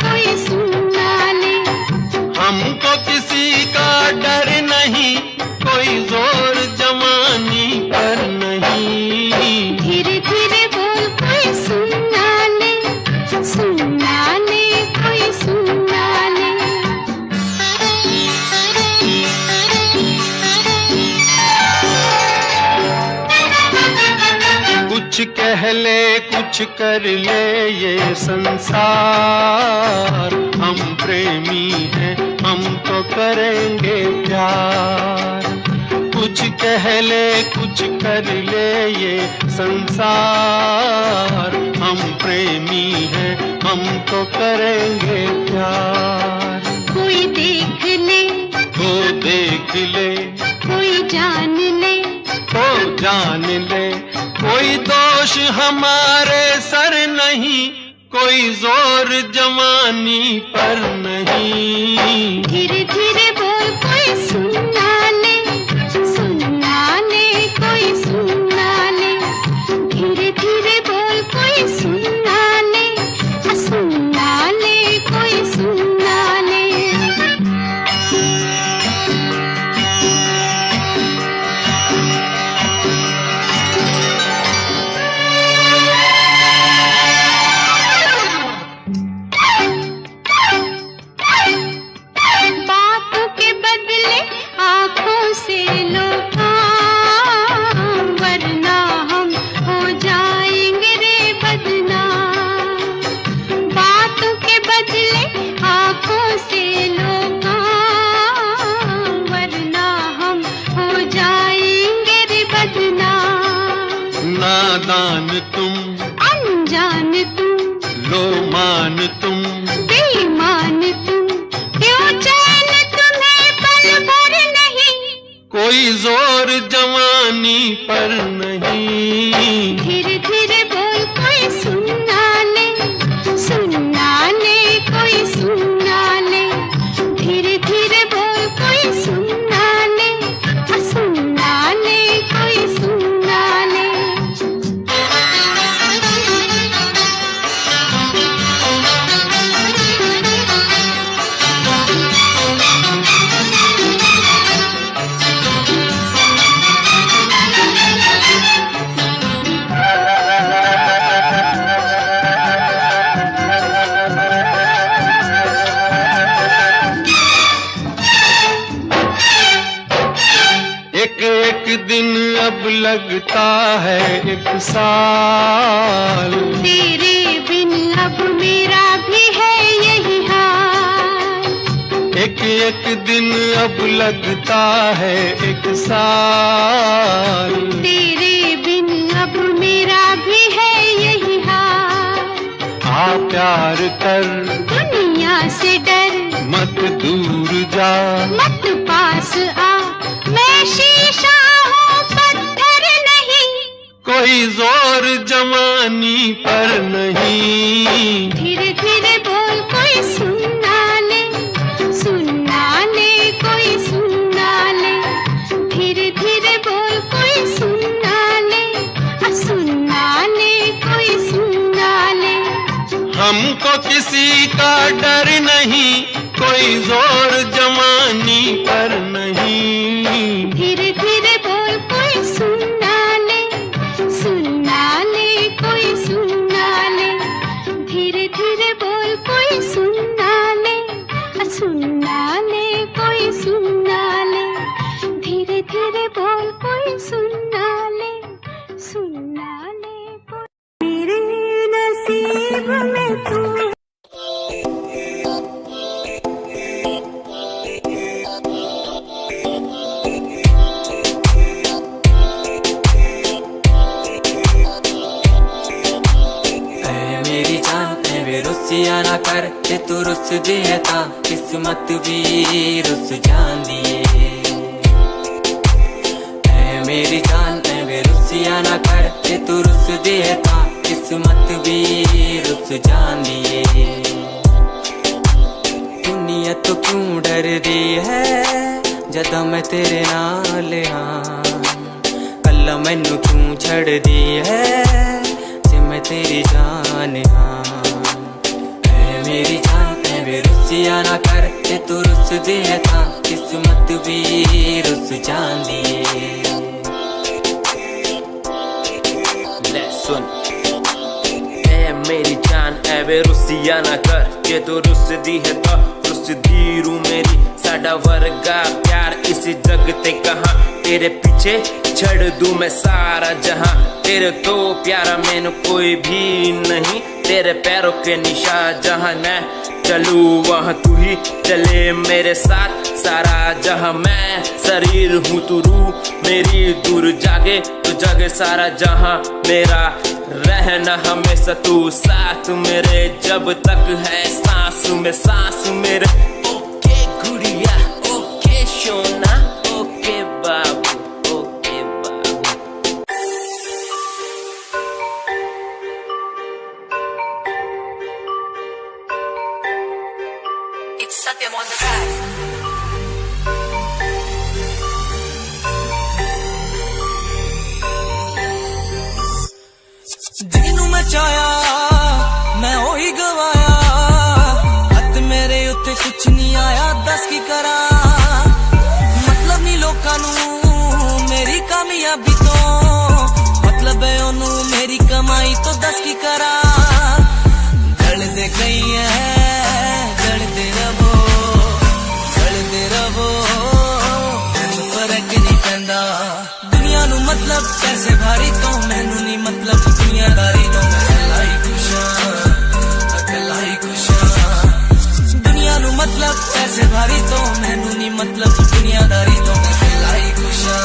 Speaker 1: कोई सुनना ले।
Speaker 2: हमको किसी का डर नहीं, कोई जोर जवानी पर नहीं।
Speaker 1: धीरे धीरे बोल कोई सुनना ले, कोई सुनना ले।
Speaker 2: कुछ कह ले कुछ कर ले ये संसार, हम प्रेमी हैं हम तो करेंगे प्यार। कुछ कह ले कुछ कर ले ये संसार, हम प्रेमी हैं हम तो करेंगे प्यार।
Speaker 1: कोई देख ले,
Speaker 2: वो देख ले,
Speaker 1: कोई जान ले,
Speaker 2: वो जान ले। कोई दोष हमारे सर नहीं, कोई जोर जवानी पर नहीं।
Speaker 1: धीरे धीरे बोल कोई सुनना ले, कोई सुनना ले। धीरे धीरे बोल कोई सुनना ले, कोई सुनना ले। बातों के बदले आँखों से लो काम, वरना हम हो जाएंगे रे बदनाम। बातों के बदले आँखों से लो काम, वरना हम हो जाएंगे रे बदनाम।
Speaker 2: नादान तुम,
Speaker 1: अनजान तुम,
Speaker 2: लो मान तुम,
Speaker 1: बेईमान तुम, क्यों चैन तुम्हें पल भर नहीं।
Speaker 2: कोई जोर जवानी पर नहीं।
Speaker 1: धीरे धीरे बोल कोई सुनना ले, कोई सुनना ले। धीरे धीरे बोल कोई सुनना ले, कोई सुनना ले।
Speaker 2: एक दिन अब लगता है एक साल,
Speaker 1: तेरे बिन अब मेरा भी है यही हाल।
Speaker 2: एक दिन अब लगता है एक साल,
Speaker 1: तेरे बिन अब मेरा भी है यही हाल।
Speaker 2: आ प्यार कर
Speaker 1: दुनिया से डर,
Speaker 2: मत दूर जा,
Speaker 1: मत पास आ, मैं शीशा हूँ पत्थर नहीं।
Speaker 2: कोई जोर जवानी पर नहीं।
Speaker 1: धीरे धीरे बोल कोई सुनना ले, कोई सुनना ले। धीरे धीरे बोल कोई सुनना ले, कोई सुनना ले।
Speaker 2: हमको किसी का डर नहीं, कोई जोर जवानी पर नहीं।
Speaker 1: धीरे धीरे बोल कोई सुनना ले, कोई सुनना ले। धीरे धीरे बोल कोई सुनना ले, कोई सुनना ले। धीरे धीरे बोल कोई सुनना ले, कोई। मेरे नसीब में तू
Speaker 5: रुसिया ना कर ते तू रुस दिए ता किस्मत भी रुस जांदी ऐ मेरी जान ऐ रुसिया ना कर ते तू रुस दिए ता किस्मत भी रुस जांदी दुनिया तो क्यों डर रही है जदा मैं तेरे नाल हाँ कल्ला मैनू क्यों छड़ दी है जे मैं तेरी जान हाँ ऐ मेरी जान ऐ वे रुसिया ना कर जे तू रुस दी है तां किस्मत भी रुस जांदी ले सुन ऐ मेरी जान ऐ वे रुसिया ना कर जे तू रुस दी है तां रुस दी रू मेरी साडा वर्गा प्यार इस जग ते कहां तेरे पीछे छड़ दूं मैं सारा जहां तेरे तो प्यारा मैनू कोई भी नहीं तेरे पैरों के निशान जहां मैं चलूं वहां तू ही चले मेरे साथ सारा जहां मैं शरीर हूँ तू रूह मेरी दूर जागे तू जागे सारा जहां मेरा रहना हमेशा तू साथ मेरे जब तक है सांस में सांस मेरे ओके गुड़िया ओके सोना okay Babu okay Babu
Speaker 6: It's Satyam on the track.
Speaker 4: ਜਿਹਨੂੰ ਮੈਂ ਚਾਹਿਆ ਮੈਂ ਉਹੀ ਗਵਾਇਆ ਹੱਥ ਮੇਰੇ ਉੱਤੇ ਕੁਛ ਨਹੀਂ ਆਇਆ ਦੱਸ ਕੀ ਕਰਾਂ ਮਤਲਬ ਨਹੀਂ ਲੋਕਾਂ ਨੂੰ ਮੇਰੀ ਕਾਮਯਾਬੀ ਤੋਂ ਮਤਲਬ ਹੈ ਉਹਨੂੰ ਮੇਰੀ ਕਮਾਈ ਤੋਂ ਦੱਸ ਕੀ ਕਰਾਂ ਢਲਦੇ ਗਈ ਐ ਢਲਦੇ ਰਵੋ ਮੈਨੂੰ ਫਰਕ ਨਹੀਂ ਪੈਂਦਾ ਦੁਨੀਆ ਨੂੰ ਮਤਲਬ ਪੈਸੇ ਭਾਰੀ ਤੋਂ ਮੈਨੂੰ ਨਹੀਂ ਮਤਲਬ ਦੁਨੀਆਦਾਰੀ ਤੋਂ ਮੈਂ ਅਕਲਾ ਹੀ ਖੁਸ਼ਾਂ ਦੁਨੀਆ ਨੂੰ ਮਤਲਬ ਪੈਸੇ ਭਾਰੀ ਤੋਂ ਮੈਨੂੰ ਨਹੀਂ ਮਤਲਬ ਦੁਨੀਆਦਾਰੀ ਤੋਂ ਮੈਂ ਅਕਲਾ ਹੀ ਖੁਸ਼ਾਂ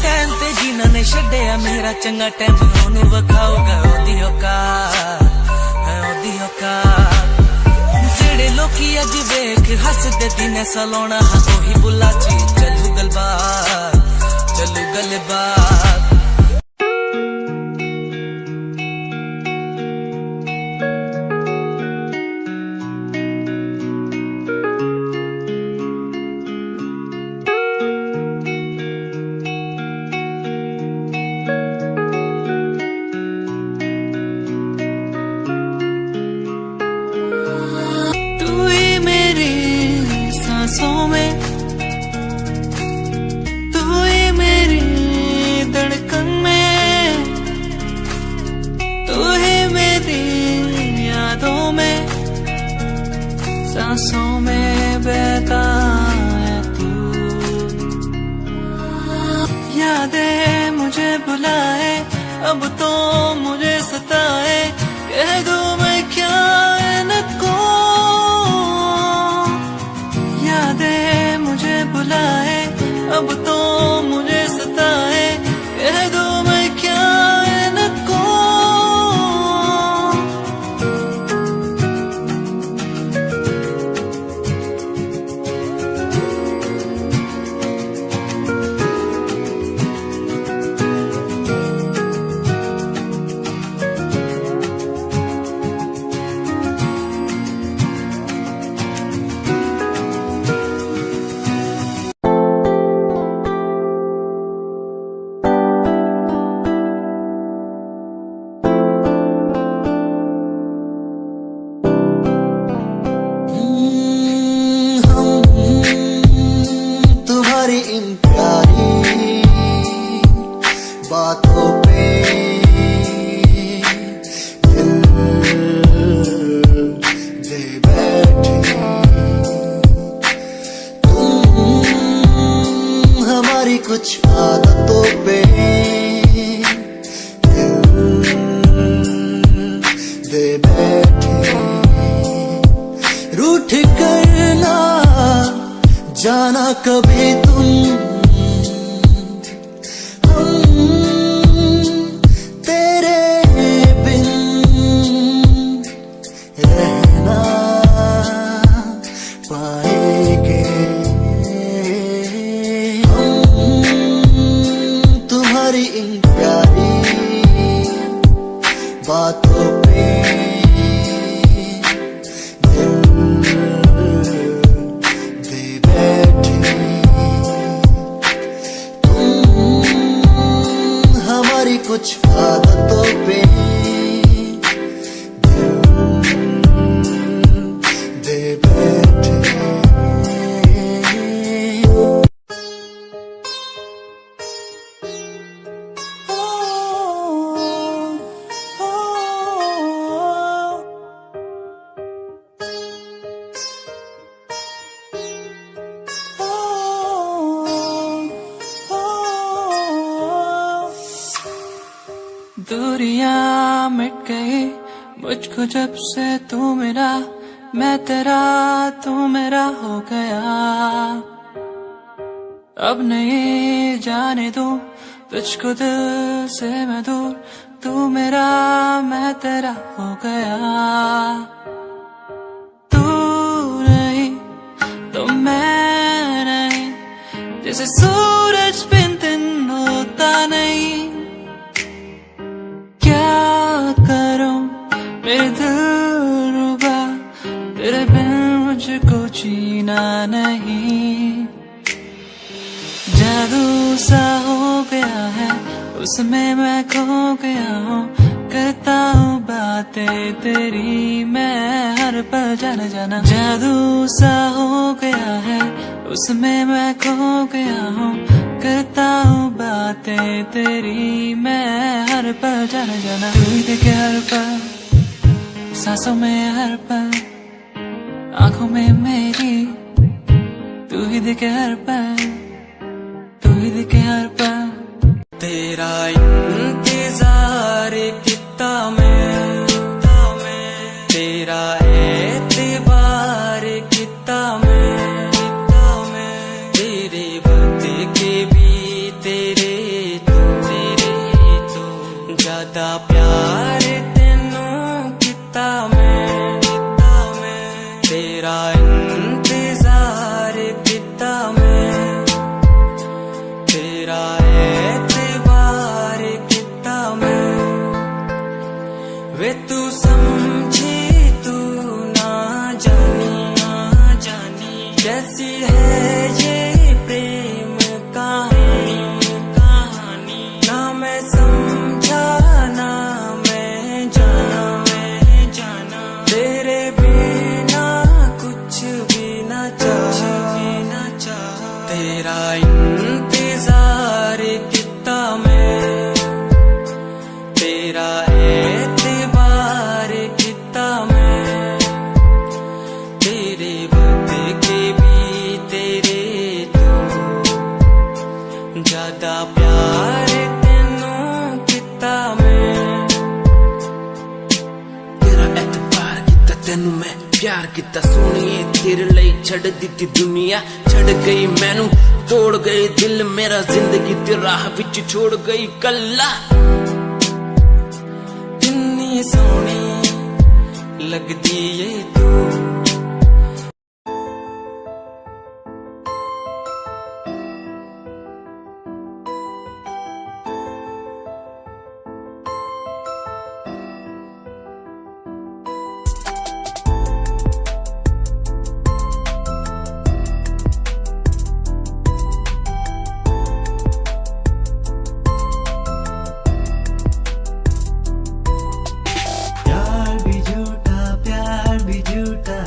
Speaker 4: ਟਾਈਮ ਤੇ ਜਿਨ੍ਹਾਂ ਨੇ ਛੱਡਿਆ ਮੇਰਾ ਚੰਗਾ ਟਾਈਮ ਉਹਨੂੰ ਵਿਖਾਊਗਾ ਉਹਦੀ ਔਕਾਤ ਜਿਹੜੇ ਲੋਕੀ ਅੱਜ ਵੇਖ ਹੱਸਦੇ ਦਿਨੇ ਸਲਾਉਣਾ ਉਹੀ ਬੁੱਲਾ ਚ ਚੱਲੂ ਗੱਲਬਾਤ सांसों में तू ही मेरी धड़कन में तू ही मेरी यादों में सांसों में बहता है तू यादें मुझे बुलाए अब तो मुझे सताए कह दूं मैं क्या इनको मुझे बुलाए अब तो मुझे सताए कह दो मैं क्या इनको
Speaker 6: प्यारी बातों पे दिल दे बैठी तुम हमारी कुछ आदतों पे दिल दे बैठी।
Speaker 4: दूरियां मिट गई मुझको जब से तू मेरा, मैं तेरा तू मेरा हो गया। अब नहीं जाने दूं तुझको दिल से मैं दूर, तू मेरा मैं तेरा हो गया। तू नहीं तो मैं नहीं, जैसे सूरज बिन दिन होता नहीं। क्या करूं मेरे दिलरुबा, तेरे बिन मुझको जीना नहीं। जादू सा हो गया है उसमें मैं खो गया हूँ, करता हूँ बातें तेरी मैं हर पल जाना जाना। जादू सा हो गया है उसमें मैं खो गया हूँ, करता हूँ बातें तेरी मैं हर पल जाना जाना। तू ही देखे हर पल, सांसों में हर पल, आंखों में मेरी। तू ही देखे हर पल, तू ही देखे हर पल। तेरा इंतजार कितना मैं, तेरा एतबार कितना मैं, तेरे वक्त के भी तेरे तो ज्यादा प्यार तेनू कितना मैं, तेरा इंतजार कितना मैं, तेरा एतबार कितना मैं। वे तू समझी तू ना जानी कैसी है ये प्रेम कहानी, ना मैं समझा ना मैं जाना, तेरे बिना कुछ भी ना चाह, तेरा इंतजार कितना मैं, तेरा एतबार कितना मैं, तेरे वक्त के भी तेरे तो ज्यादा प्यार तेनू कितना मैं।
Speaker 5: तेरा एतबार किता तेनू मैं प्यार किता सोनिए, तेरे लिए छड़ दिती दुनिया, छड़ गई मैनू तोड़ गई दिल मेरा, जिंदगी ते राह विच छोड़ गई कल्ला।
Speaker 4: इतनी सोहनी लगदी ये तू,
Speaker 6: प्यार भी झूठा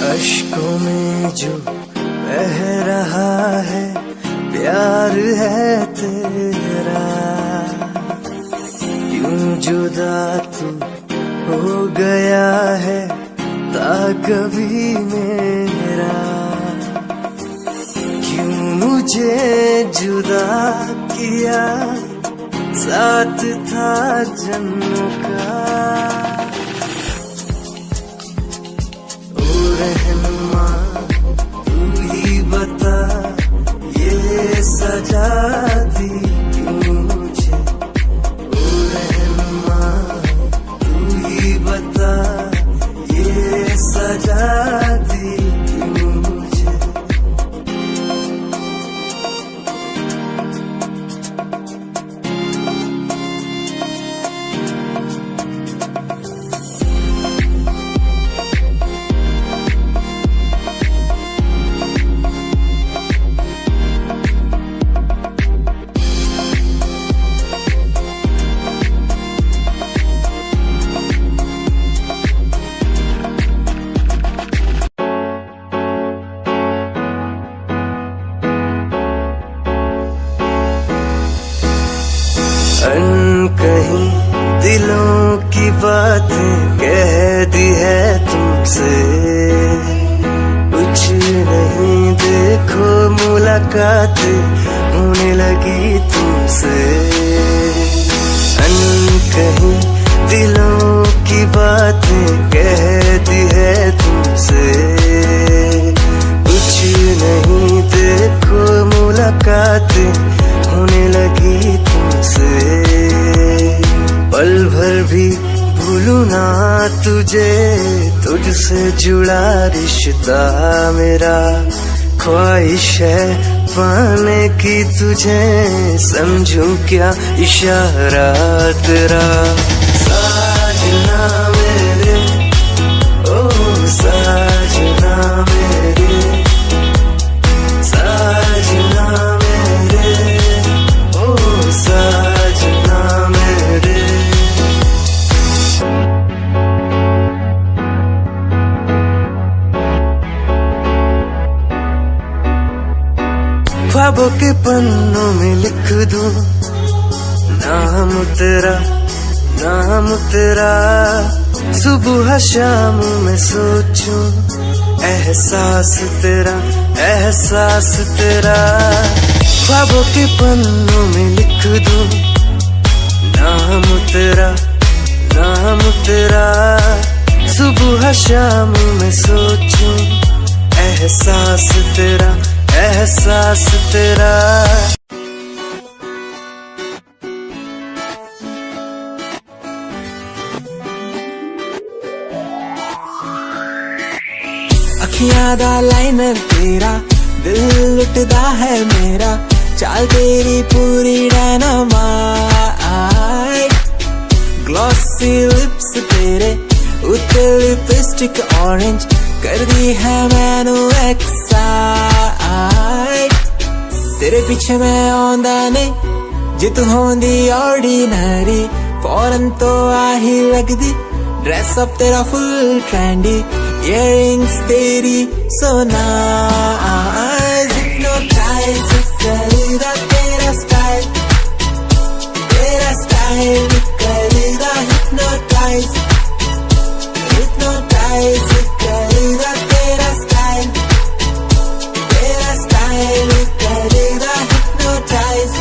Speaker 6: अश्कों में जो बह रहा है प्यार है तेरा, यूं जुदा तू हो गया है ता कभी मेरा, क्यों मुझे जुदा किया साथ था जन्मों का। ओ रहनुमा तू ही बता ये सजा दी क्यों मुझे, ओ रहनुमा तू ही बता ये सजा दी क्यों मुझे। अनकहीं दिलों की बातें कह दी है तुमसे, कुछ नहीं देखो मुलाकातें होने लगी तुमसे। अनकहीं दिलों की बातें कह दी है तुमसे, कुछ नहीं देखो मुलाकातें होने लगी तुमसे। पल भर भी भूलूं ना तुझे, तुझसे जुड़ा रिश्ता मेरा, ख्वाहिश है पाने की तुझे, समझूं क्या इशारा तेरा। साजना मेरे ओ साजना मेरे, साजना मेरे ओ साजना मेरे। ख्वाबों के पन्नों में लिख दूं नाम तेरा, नाम तेरा, सुबह शाम में सोचूं एहसास तेरा, एहसास तेरा। ख्वाबों के पन्नों में लिख दूं नाम तेरा, नाम तेरा, सुबह शाम में सोचूं एहसास तेरा, एहसास तेरा।
Speaker 7: अखियां दा लाइनर तेरा, दिल लुटदा है मेरा, चाल तेरी पूरी डायनामाइट। ग्लॉसी लिप्स तेरे उत्ते लिपस्टिक ऑरेंज, कर दी है मैनू एक्साइट। तेरे पीछे मैं आंदा नहीं, जे तू होंदी ऑर्डिनरी, फौरन तो आही लगदी, ड्रेस अप तेरा फुल ट्रेंडी, इयररिंग्स तेरी so nice, hypnotize करेगा तेरा स्टाइल, तेरा स्टाइल करेगा hypnotize, hypnotize करेगा तेरा स्टाइल, तेरा स्टाइल करेगा hypnotize।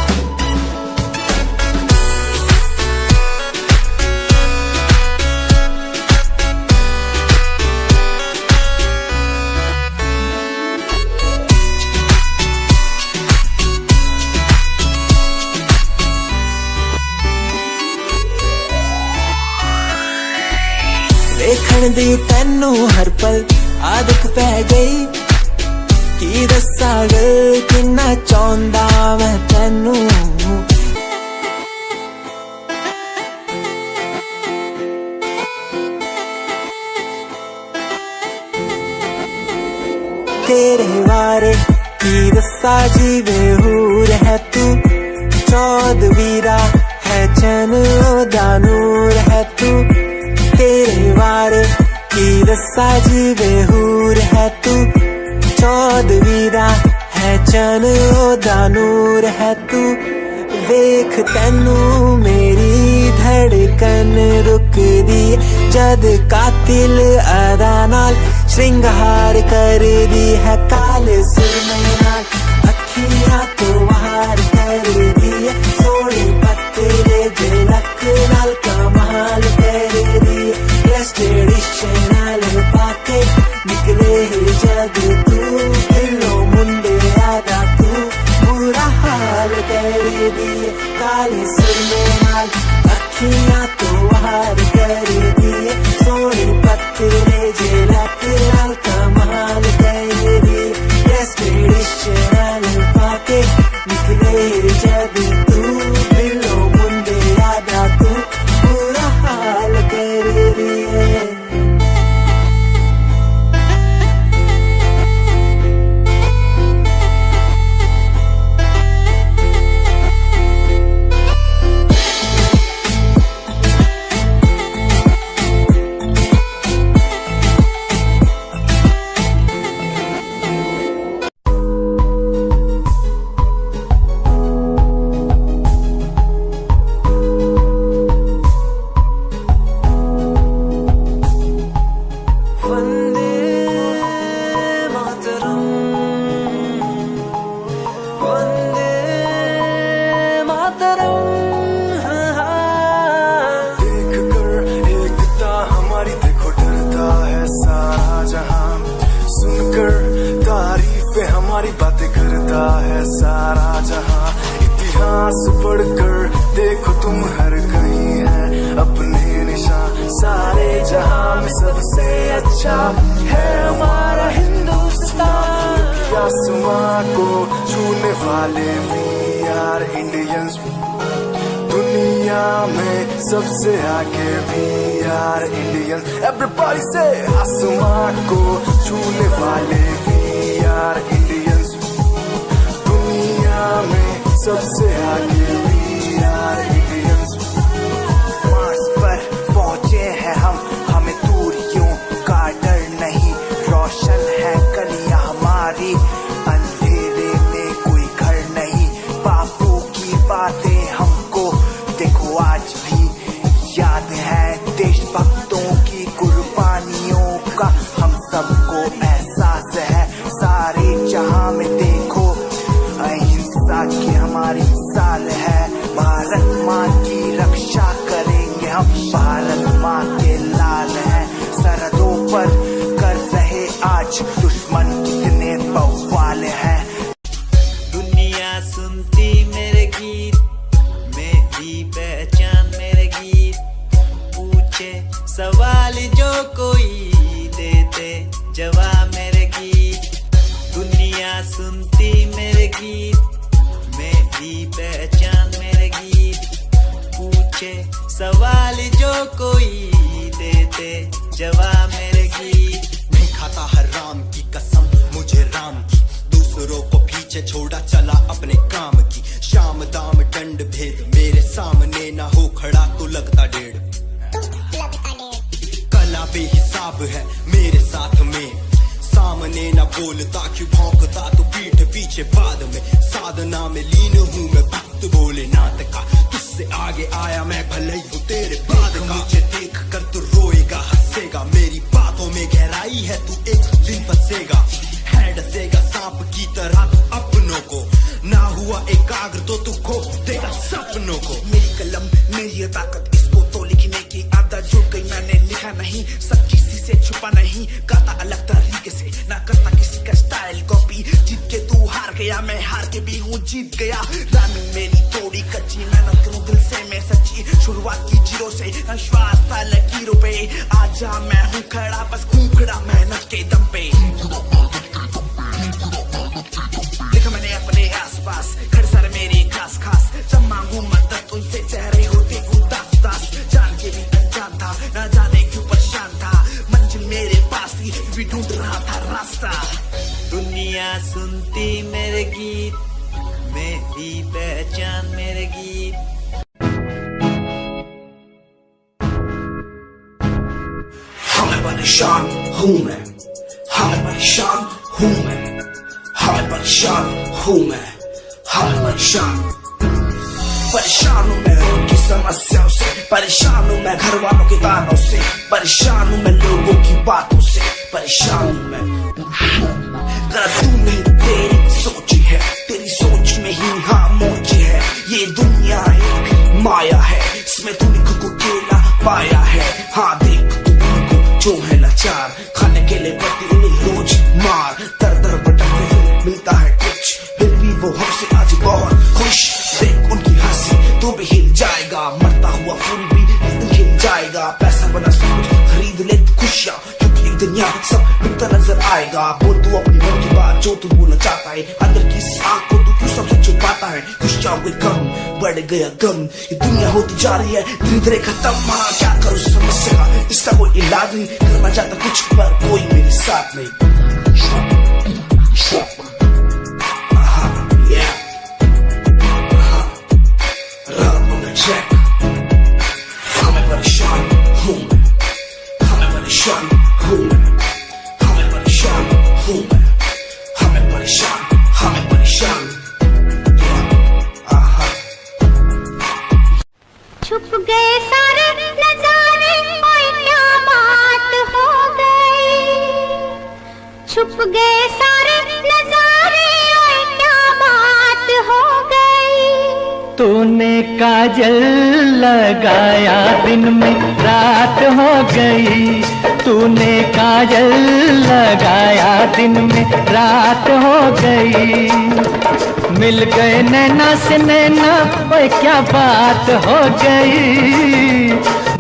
Speaker 7: देखण दी तैनू हर पल आदत पै गई, की दस्सां गल किन्ना चाहुंदा मैं तैनू। तेरे बारे की दस्सा जीवे हूर है तू, चौदवीरा है चैन ओदा नूर है तू। तेरे बारे की साजी बेहूर है तू, चौदवीरा है चन ओदा नूर है तू। वेख तैनू मेरी धड़कन रुकदी जद कातिल अदा नाल श्रृंगार कर दी है। काले सुरमे नाल अखियां तो वार कर दी है, सोने पत्ते झलक नाल कमाल कर दी है। ट्रेडिशनल पाके निकले जद तू, दिलों मुंडे आदा तू बुरा हाल कर दी है। काले सुरमे नाल अखियां तो वार कर दी है, सोने पत्ते झलक नाल कमाल कर दी है। ट्रेडिशनल पाके निकले जद तू, दिलों मुंडे आदा तू बुरा हाल कर दी है।
Speaker 6: हमारी बातें करता है सारा जहां। इतिहास पढ़कर देखो तुम हर कहीं है अपने निशान। सारे जहां में सबसे अच्छा है हमारा हिंदुस्तान। आसमां को छूने वाले भी यार इंडियंस, दुनिया में सबसे आगे भी यार इंडियंस। एवरीबॉडी से आसमां को छूने वाले भी यार इंडियंस, दुनिया में सबसे आगे भी यार इंडियंस। मार्स पर पहुंचे हैं हम, हमें दूरियों का डर नहीं। रोशन है गलियां हमारी, अंधेरे में कोई घर नहीं। बापू की बातें हमको देखो आज भी याद है, देशभक्तों की कुर्बानियों का हम सबको एहसास है। सारे जहां में देखो अहिंसा की हमारी मिसाल है। भारत माँ की रक्षा करेंगे हम, भारत माँ के लाल हैं। सरहदों पर कर रहे आज दुश्मन कितने बवाल हैं।
Speaker 7: दुनिया सुनती मेरे गीत, मेरी पहचान मेरे गीत। पूछे सवाल जो कोई, देते जवाब मेरे गीत। दुनिया सुनती मेरे गीत, मेरी पहचान मेरे गीत। पूछे सवाल जो कोई, देते जवाब मेरे गीत।
Speaker 8: नहीं खाता हराम की कसम मुझे राम की, दूसरों को पीछे छोड़ा चला अपने काम की। शाम दाम दंड भेद मेरे सामने ना हो खड़ा तो लगता डेढ़। कला बेहिसाब है मेरे साथ में, सामने ना बोलता क्यों भौंकता तो पीठ पीछे बाद में। साधना में लीन हूँ मैं भक्त भोलेनाथ का, तुझसे आगे आया मैं भले ही हूँ तेरे बाद का। मुझे देख कर तू रोएगा हंसेगा, मेरी बातों में गहराई है तू एक दिन फंसेगा। है डसेगा सांप की तरह तू अपनों को, ना हुआ एकाग्र तो तू खो देगा सपनों को।
Speaker 9: मेरी कलम मेरी ताकत, इसको तो लिखने की आदत जुड़ गई। मैंने लिखा नहीं सब किसी से छुपा नहीं, गाता अलग तरीके से ना करता किसी का स्टाइल कॉपी। जीत के तू हार गया, मैं हार के भी हूँ जीत गया। रानी मेरी थोड़ी कच्ची, मेहनत करूँ दिल से मैं सच्ची। शुरुआत की जीरो से विश्वास था लकीरों पे, आजा मैं हूँ खड़ा बस हूँ खड़ा मेहनत के दम पे। देखा मैंने अपने आसपास खड़े सारे मेरे खास खास, जब मांगू मदद उनसे चेहरे होते उदास उदास। जान के भी अनजान था, न जाने क्यों परेशान था। मंजिल मेरे पास थी भी ढूंढ रहा था रास्ता।
Speaker 7: दुनिया सुनती मेरे गीत, मेरी पहचान मेरे गीत।
Speaker 9: परेशान हूँ मैं, हाँ मैं परेशान हूँ मैं, हाँ मैं परेशान हूँ मैं, हाँ मैं परेशान हूँ मैं उनकी समस्याओं से, परेशान हूँ मैं घर वालों के तानों से, परेशान हूँ मैं लोगों की बातों से, परेशान हूँ मैं। गलत तू नहीं तेरी सोच है, तेरी सोच में ही हाँ मोच है, ये दुनिया एक माया है, इसमें तूने खुद को अकेला पाया है। हाँ देख तू उनको जो है लाचार, खाने के लिए पड़ती उन्हें रोज मार, दर दर भटकते फिर मिलता है कुछ, फिर भी वो हमसे आज बहुत खुश। देख उनकी हंसी तू भी हिल जाएगा, मरता हुआ फूल भी खिल जाएगा, पैसा बना सब कुछ खरीद ले खुशियाँ, क्योंकि एक दिन यहाँ सब बिकता नजर आएगा। बोल तू अपनी मन की बात जो तू बोलना चाहता है, अंदर की आँख को तू क्यों सबसे छुपाता है। खुशियाँ हुए कम बढ़ गया गम, ये दुनिया होती जा रही है धीरे धीरे खत्म। हाँ क्या करूँ समस्या का इसका कोई इलाज नहीं, करना चाहता कुछ पर कोई मेरे साथ नहीं। हाँ मैं परेशान हूँ मैं, हाँ मैं परेशान हूँ मैं, हाँ मैं परेशान हूँ मैं, हाँ मैं परेशान, हाँ मैं परेशान।
Speaker 1: छुप गए सारे नजारे, ओए क्या बात हो गई, छुप गए सारे नजारे, ओए क्या बात हो गई।
Speaker 2: तूने काजल लगाया दिन में रात हो गई, तूने काजल लगाया दिन में रात हो गई। मिल गए नैना से नैना, ओए क्या बात हो गई,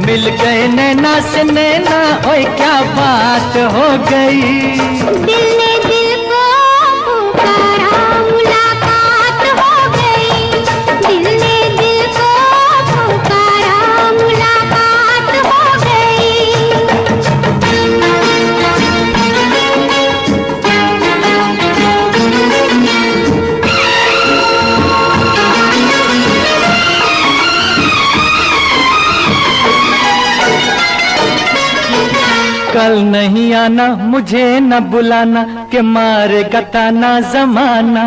Speaker 2: मिल गए नैना से नैना, ओए क्या बात हो गई।
Speaker 1: दिल ने दिल को पुकारा, मुलाकात हो गई, दिल ने दिल को पुकारा, मुलाकात हो गई।
Speaker 2: कल नहीं आना मुझे न बुलाना, के मारेगा ताना जमाना।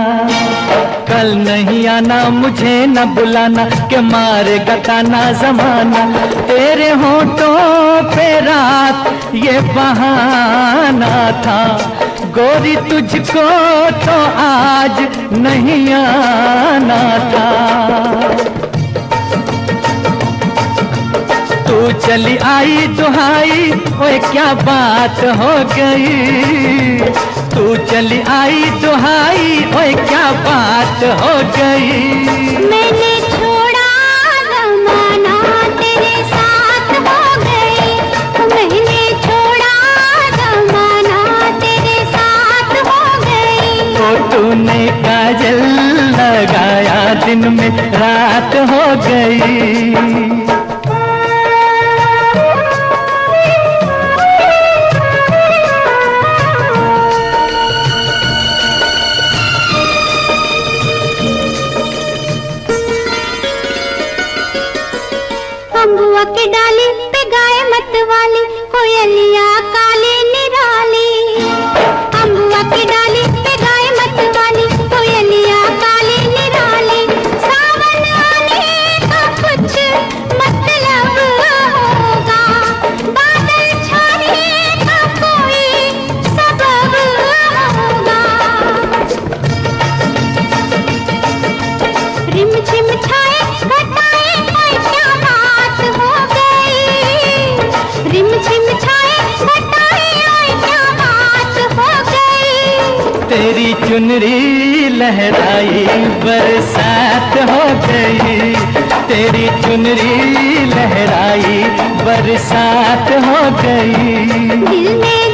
Speaker 2: कल नहीं आना मुझे न बुलाना, के मारेगा ताना जमाना। तेरे होठों पे रात ये बहाना था, गोरी तुझको तो आज नहीं आना था। तू चली आई दुहाई, ओए क्या बात हो गई, तू चली आई दुहाई, ओए क्या बात हो गई।
Speaker 1: मैंने छोड़ा जमाना तेरे साथ हो गई, मैंने छोड़ा जमाना तेरे साथ हो गई।
Speaker 2: तो तूने काजल लगाया दिन में रात हो गई।
Speaker 1: अम्बुआ के डाली पे गाय मत वाली, कोयलिया काली निराली। अम्बुआ की डाली पे गाय मत वाली, कोयलिया काली निराली। सावन आने का कुछ मतलब होगा, बादल छाने का कोई सबब होगा। रिम झिम छाए घटाए, ओए क्या बात हो गई, रिम झिम छाए घटाए, ओए क्या बात हो गई।
Speaker 2: तेरी चुनरी लहराई बरसात हो गई, तेरी चुनरी लहराई बरसात हो गई।
Speaker 1: दिल में